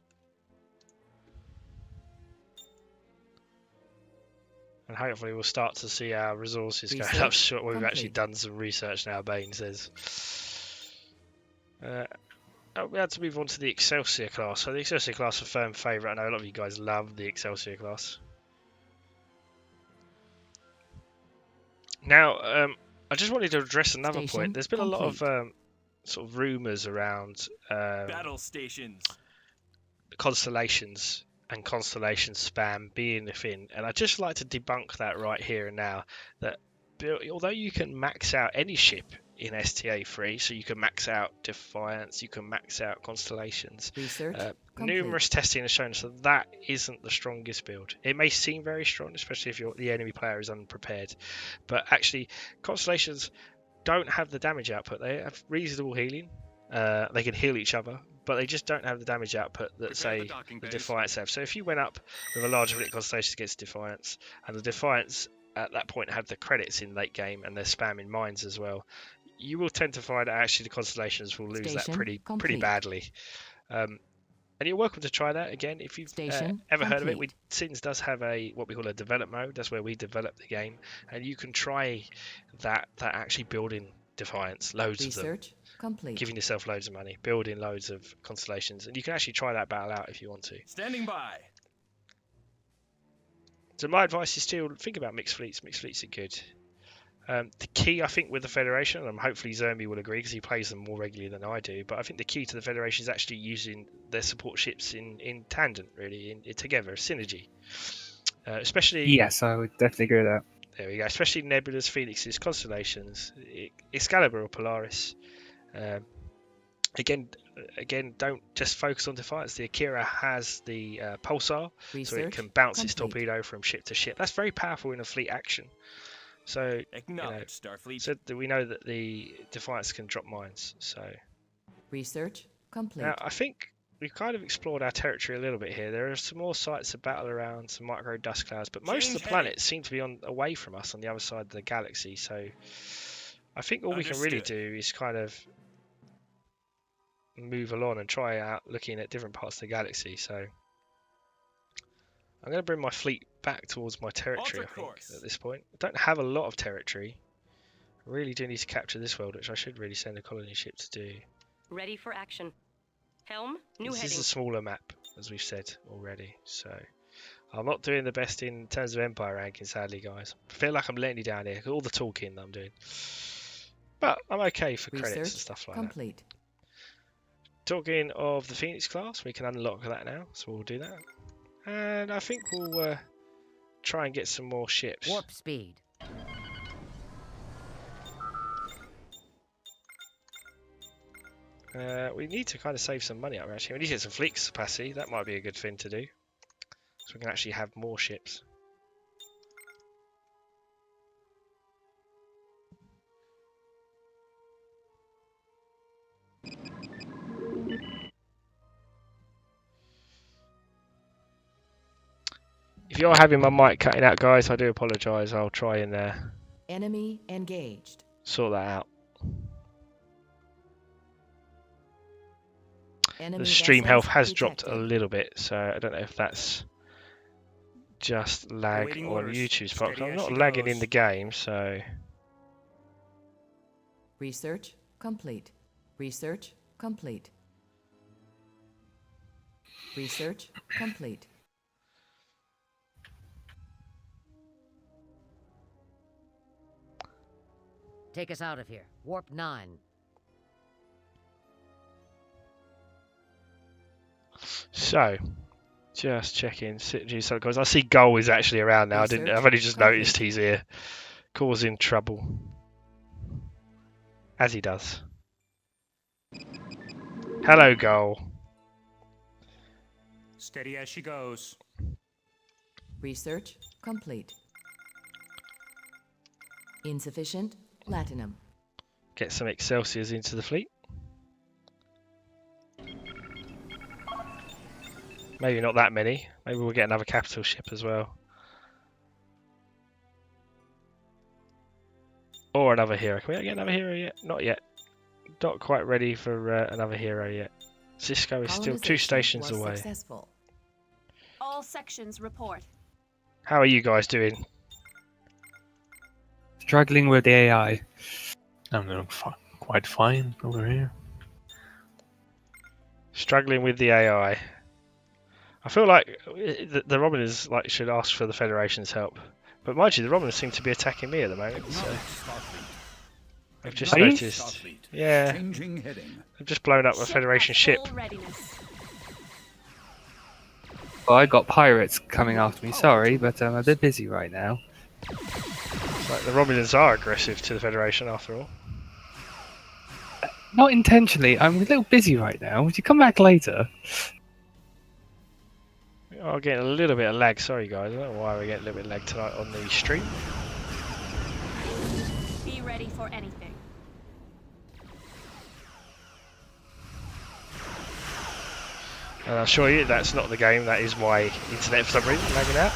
And hopefully we'll start to see our resources going Research up short. We've actually complete. done some research now, Bane says. We had to move on to the Excelsior class. So the Excelsior class is a firm favourite. I know a lot of you guys love the Excelsior class. Now, I just wanted to address another Station point. There's been a lot of complete. sort of rumours around Battle stations. constellations and constellation spam being a thing, and I'd just like to debunk that right here and now. That although you can max out any ship in STA3, so you can max out Defiance, you can max out constellations. Research complete. Numerous testing has shown us that that isn't the strongest build. It may seem very strong, especially if the enemy player is unprepared, but actually constellations don't have the damage output. They have reasonable healing. They can heal each other, but they just don't have the damage output that, say, the Defiance have. So if you went up with a large fleet constellation against Defiance, and the Defiance at that point had the credits in late game and they're spamming mines as well, you will tend to find that actually the constellations will lose that Station pretty complete. badly. And you're welcome to try that again if you've Station ever heard of it. complete. Sins does have what we call a develop mode. That's where we develop the game, and you can try that actually building Defiance, loads of them, Research complete. giving yourself loads of money, building loads of constellations, and you can actually try that battle out if you want to. Standing by. So my advice is still think about mixed fleets. Mixed fleets are good. The key, I think, with the Federation, and hopefully Zermi will agree because he plays them more regularly than I do, but I think the key to the Federation is actually using their support ships in tandem, really, together, synergy. Especially... Yes, I would definitely agree with that. There we go. Especially Nebulas, Phoenixes, Constellations, Excalibur or Polaris. Again, don't just focus on Defiance. The Akira has the Pulsar, so it can bounce its torpedo from ship to ship. That's very powerful in a fleet action. So, Starfleet. So we know that the Defiance can drop mines. So Research complete. now I think we've kind of explored our territory a little bit here. There are some more sites of battle around, some micro dust clouds, but most of the planets seem to be away from us on the other side of the galaxy. So I think all we can really do is kind of move along and try out looking at different parts of the galaxy. So I'm going to bring my fleet back towards my territory, I think, at this point. I don't have a lot of territory. I really do need to capture this world, which I should really send a colony ship to do. Ready for action. Helm, new heading. This is a smaller map, as we've said already, so I'm not doing the best in terms of Empire ranking, sadly, guys. I feel like I'm letting you down here, all the talking that I'm doing. But I'm okay for credits and stuff like that. Talking of the Phoenix class, we can unlock that now, so we'll do that. And I think we'll try and get some more ships. Warp speed. We need to kind of save some money up, actually. We need to get some fleet capacity. That might be a good thing to do. So we can actually have more ships. If you're having my mic cutting out, guys, I do apologise. I'll try and enemy engaged. Sort that out. Enemy the stream health has detected. dropped a little bit, so I don't know if that's just lag on YouTube's part. I'm not lagging in the game, so... Research complete. Research complete. Research complete. Take us out of here. Warp 9. So, just checking. Because I see Goal is actually around now. I've only just noticed he's here, causing trouble, as he does. Hello, Goal. Steady as she goes. Research complete. Insufficient platinum. Get some Excelsiors into the fleet. Maybe not that many. Maybe we'll get another capital ship as well. Or another hero. Can we get another hero yet? Not yet. Not quite ready for another hero yet. Cisco is still 2 stations away. Successful. All sections report. How are you guys doing? Struggling with the AI. I'm doing quite fine over here. Struggling with the AI. I feel like the Romulans should ask for the Federation's help. But mind you, the Romulans seem to be attacking me at the moment, so... I've just noticed. Yeah. I've just blown up a Federation ship. Well, I got pirates coming after me, sorry, but I'm a bit busy right now. It's like the Romulans are aggressive to the Federation after all. Not intentionally, I'm a little busy right now. Would you come back later? I'm getting a little bit of lag, sorry guys. I don't know why we're getting a little bit of lag tonight on the stream. Be ready for anything. And I'll assure you that's not the game, that is my internet for some reason lagging out.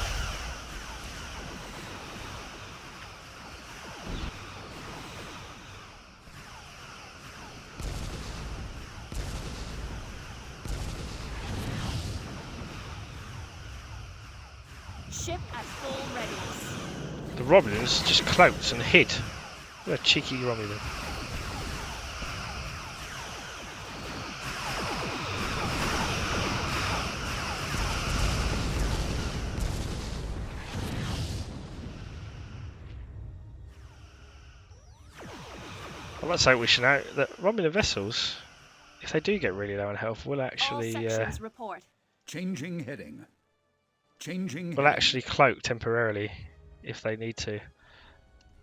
Ship at full readiness. The Romulans just cloaked and hid. What a cheeky Romulan. let's hope we should know that Romulan vessels, if they do get really low on health, will All actually sections report. Changing heading. Changing will heading. actually cloak temporarily if they need to.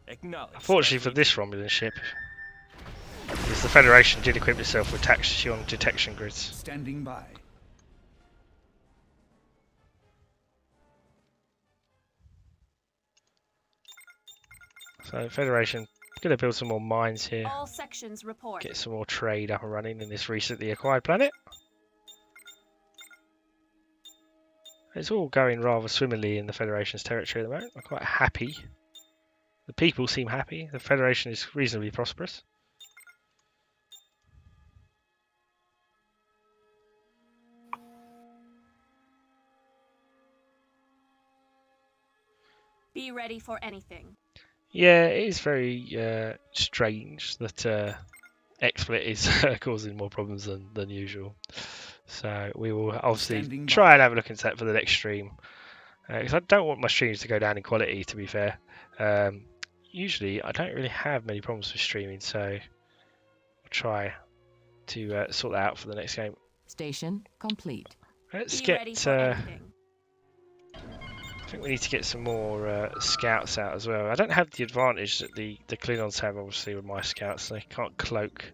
Acknowledge. Unfortunately for this Romulan ship, is the Federation did equip itself with tachyon detection grids. Standing by. So Federation going to build some more mines here, All sections report. get some more trade up and running in this recently acquired planet. It's all going rather swimmingly in the Federation's territory at the moment. I'm quite happy. The people seem happy. The Federation is reasonably prosperous. Be ready for anything. Yeah, it is very strange that XSplit is causing more problems than usual. So we will obviously try and have a look into that for the next stream. Because I don't want my streams to go down in quality, to be fair. Usually I don't really have many problems with streaming, so I'll try to sort that out for the next game. Station complete. Let's Be ready get... for anything. I think we need to get some more scouts out as well. I don't have the advantage that the Klingons have, obviously, with my scouts. They can't cloak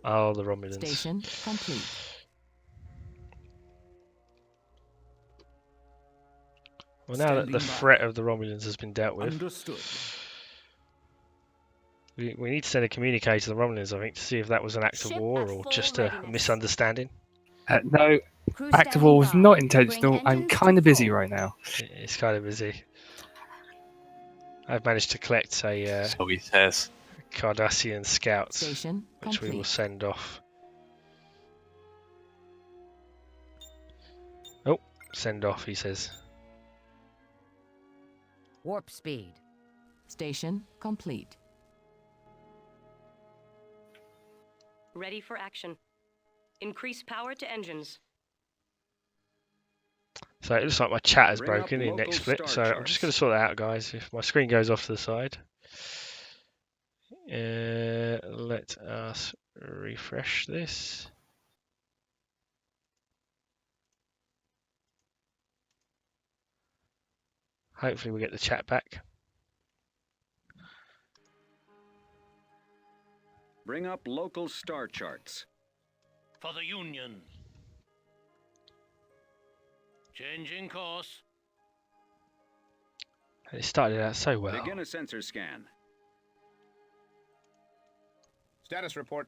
all the Romulans. Station complete. Well, now that the threat of the Romulans has been dealt with, Understood. we need to send a communique to the Romulans, I think, to see if that was an act of Ship war at or full just a readiness. misunderstanding. No, Crew act of standing war was by. not Bring intentional. I'm engines to kind of busy full. right now. It's kind of busy. I've managed to collect a So he says. Cardassian scouts, Station which we will complete. send off. Oh, send off, he says. Warp speed. Station complete. Ready for action. Increase power to engines. So it looks like my chat has Bring up broken in local XSplit, star so I'm just going to sort that out, guys. If my screen goes off to the side, let us refresh this. Hopefully we get the chat back. Bring up local star charts. For the Union. Changing course. It started out so well. Begin a sensor scan. Status report.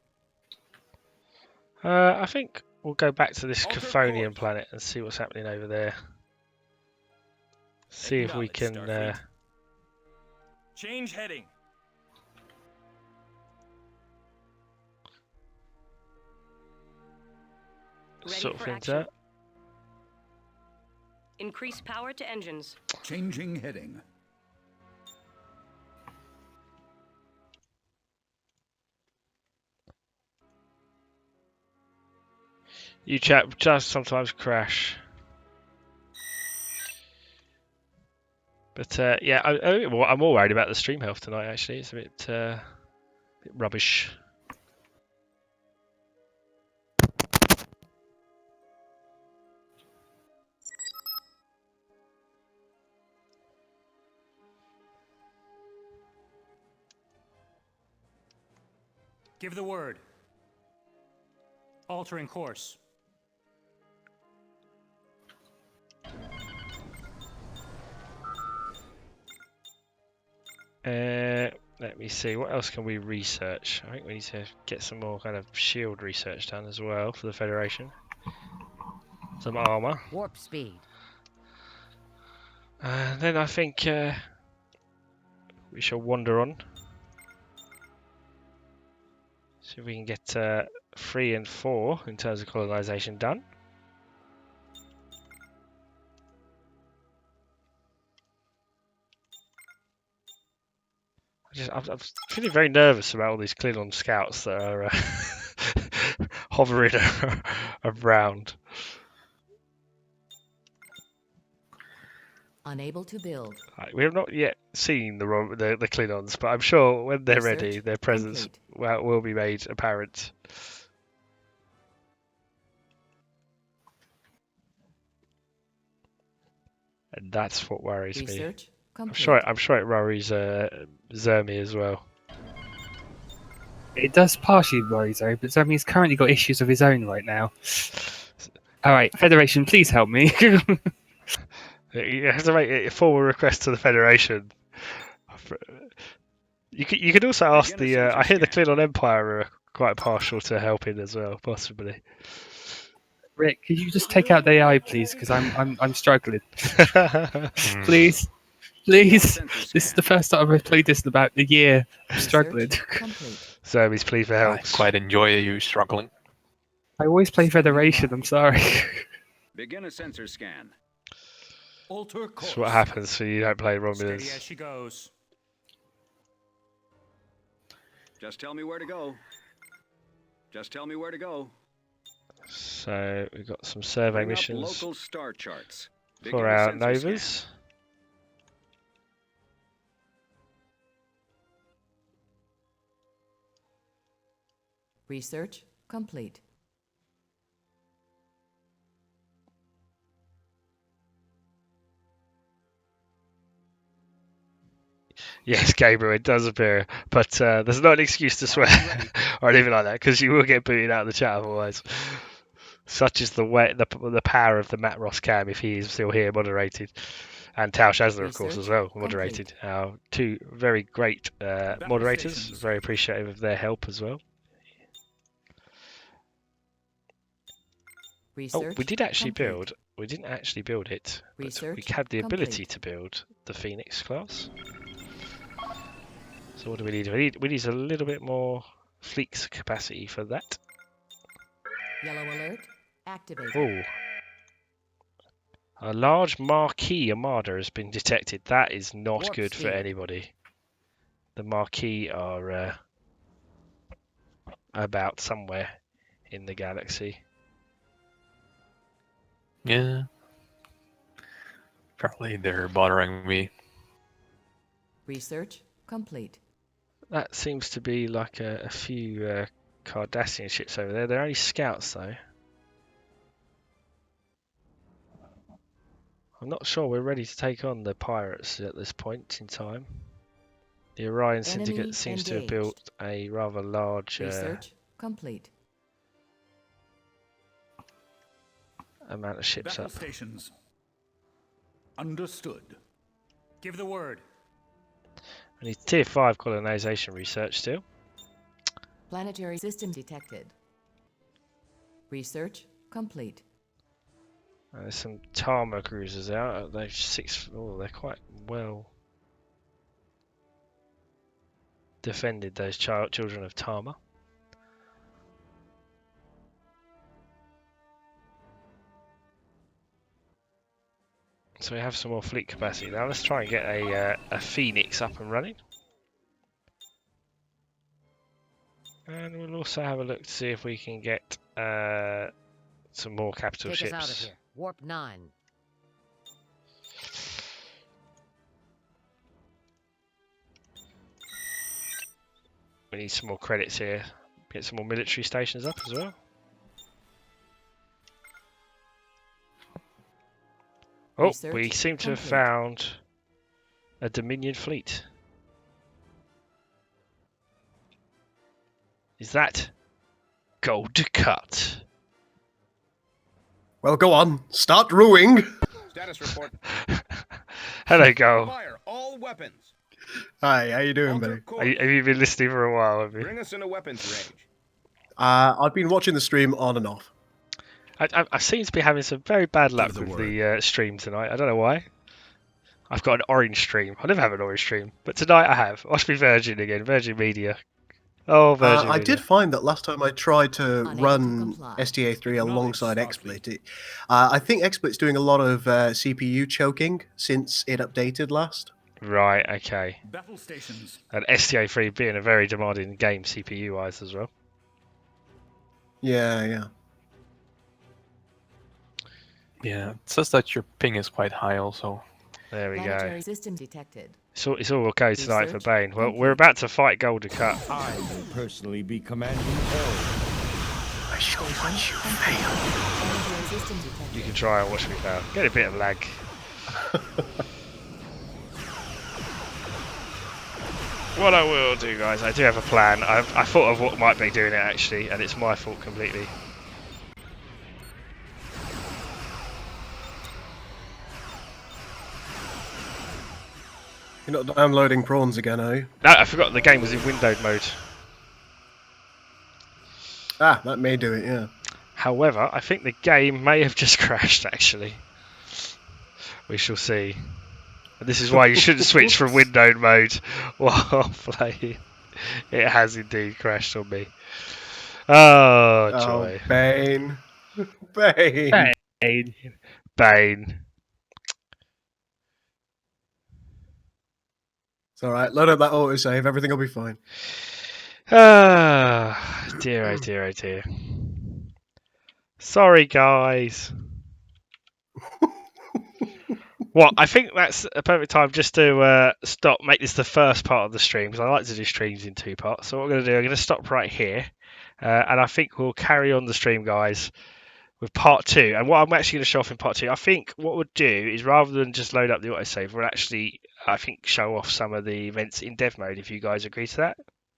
I think we'll go back to this Alter Chthonian course. planet and see what's happening over there. See if we Acknowledge, can... Starfleet. Change heading. Ready sort for things action. out. Increase power to engines. Changing heading. You chat just sometimes crash. But yeah, I'm more worried about the stream health tonight. Actually, it's a bit rubbish. Give the word. Altering course. Let me see. What else can we research? I think we need to get some more kind of shield research done as well for the Federation. Some armor. Warp speed. Then I think we shall wander on. See if we can get 3 and 4 in terms of colonization done. I'm feeling very nervous about all these Klingon scouts that are hovering around. Unable to build. Right, we have not yet seen the Klingons, but I'm sure when they're Research ready, their presence complete. will be made apparent. And that's what worries me. Research I'm complete. sure it worries Zermi as well. It does partially worry Zoe, but Zoe's currently got issues of his own right now. Alright, Federation, please help me. You have to make a formal request to the Federation. You could also ask the. I hear the Klingon Empire are quite partial to helping as well, possibly. Rick, could you just take out the AI, please? Because I'm struggling. Please. Please. This is the first time I've played this in about a year. I'm struggling. Zermi's plea for help. I quite enjoy you struggling. I always play Federation, I'm sorry. Begin a sensor scan. Alter course. That's what happens when you don't play Steady as Romulans. she goes. Just tell me where to go. Just tell me where to go. So we've got some survey Bring up missions local star charts. Begin for a our sensor scan. Novas. Research complete. Yes, Gabriel, it does appear, but there's not an excuse to swear or anything like that, because you will get booted out of the chat otherwise. Such is the power of the Matt Ross cam if he is still here moderated, and Tao Shazna, of course, as well moderated. Our two very great moderators. Very appreciative of their help as well. Research we did actually complete. build. We didn't actually build it, but Research we had the ability complete. to build the Phoenix class. So what do we need? We need a little bit more fleet capacity for that. Yellow alert activated. Oh, a large Marquis Armada has been detected. That is not Warp good for speed. anybody. The Marquis are about somewhere in the galaxy. Yeah. Apparently they're bothering me. Research complete. That seems to be like a few Cardassian ships over there. They're only scouts though. I'm not sure we're ready to take on the pirates at this point in time. The Orion Syndicate Enemy seems to have engaged. built a rather large Research complete. amount of ships Battle up. stations. Understood. Give the word. We need tier 5 colonization research still. Planetary system detected. Research complete. There's some Tama cruisers out. They're they're quite well defended, those children of Tama. So we have some more fleet capacity now. Let's try and get a Phoenix up and running. And we'll also have a look to see if we can get some more capital Take ships. us out of here. Warp 9. We need some more credits here. Get some more military stations up as well. Oh, Research we seem to have complete. found a Dominion fleet. Is that Gold Cut? Well, go on. Start rowing. Status report. Hello, Gold. Fire all weapons. Hi, how you doing, Alter buddy? course. Have you been listening for a while, have you? Bring us into weapons range. I've been watching the stream on and off. I seem to be having some very bad luck the with word. the stream tonight. I don't know why. I've got an orange stream. I never have an orange stream, but tonight I have. Must be Virgin again. Virgin Media. Oh, Virgin I Media. did find that last time I tried to Unable to run comply. STA3 alongside Starfleet. XSplit, I think XSplit's doing a lot of CPU choking since it updated last. Right, okay. Battle stations. And STA3 being a very demanding game CPU-wise as well. Yeah. Yeah, it says that your ping is quite high also. There we go. Planetary system detected. It's all okay tonight for Research Bane. Well, we're complete. about to fight Golden Cut. I will personally be commanding all. I shall watch you fail. Planetary system detected. You can try and watch me fail. Get a bit of lag. What I will do, guys, I do have a plan. I thought of what might be doing it actually, and it's my fault completely. You're not downloading prawns again, are you? No, I forgot the game was in windowed mode. Ah, that may do it, yeah. However, I think the game may have just crashed actually. We shall see. And this is why you shouldn't switch from windowed mode while playing. It has indeed crashed on me. Oh, joy. Bane. Bane. Bane. It's alright, load up that autosave, everything will be fine. Ah, dear, oh dear, oh dear. Sorry, guys. Well, I think that's a perfect time just to make this the first part of the stream, because I like to do streams in 2 parts. So what I'm going to do, I'm going to stop right here, and I think we'll carry on the stream, guys, with part 2. And what I'm actually going to show off in part 2, I think what we'll do is rather than just load up the autosave, we'll actually, I think, show off some of the events in dev mode, if you guys agree to that.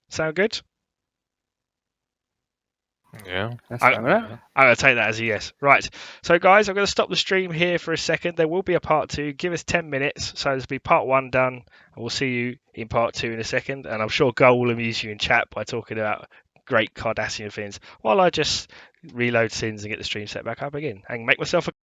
Sound good? Yeah. I'm going to take that as a yes. Right. So, guys, I'm going to stop the stream here for a second. There will be a part 2. Give us 10 minutes. So, this will be part 1 done. And we'll see you in part 2 in a second. And I'm sure Gull will amuse you in chat by talking about great Cardassian things while I just reload sins and get the stream set back up again and make myself a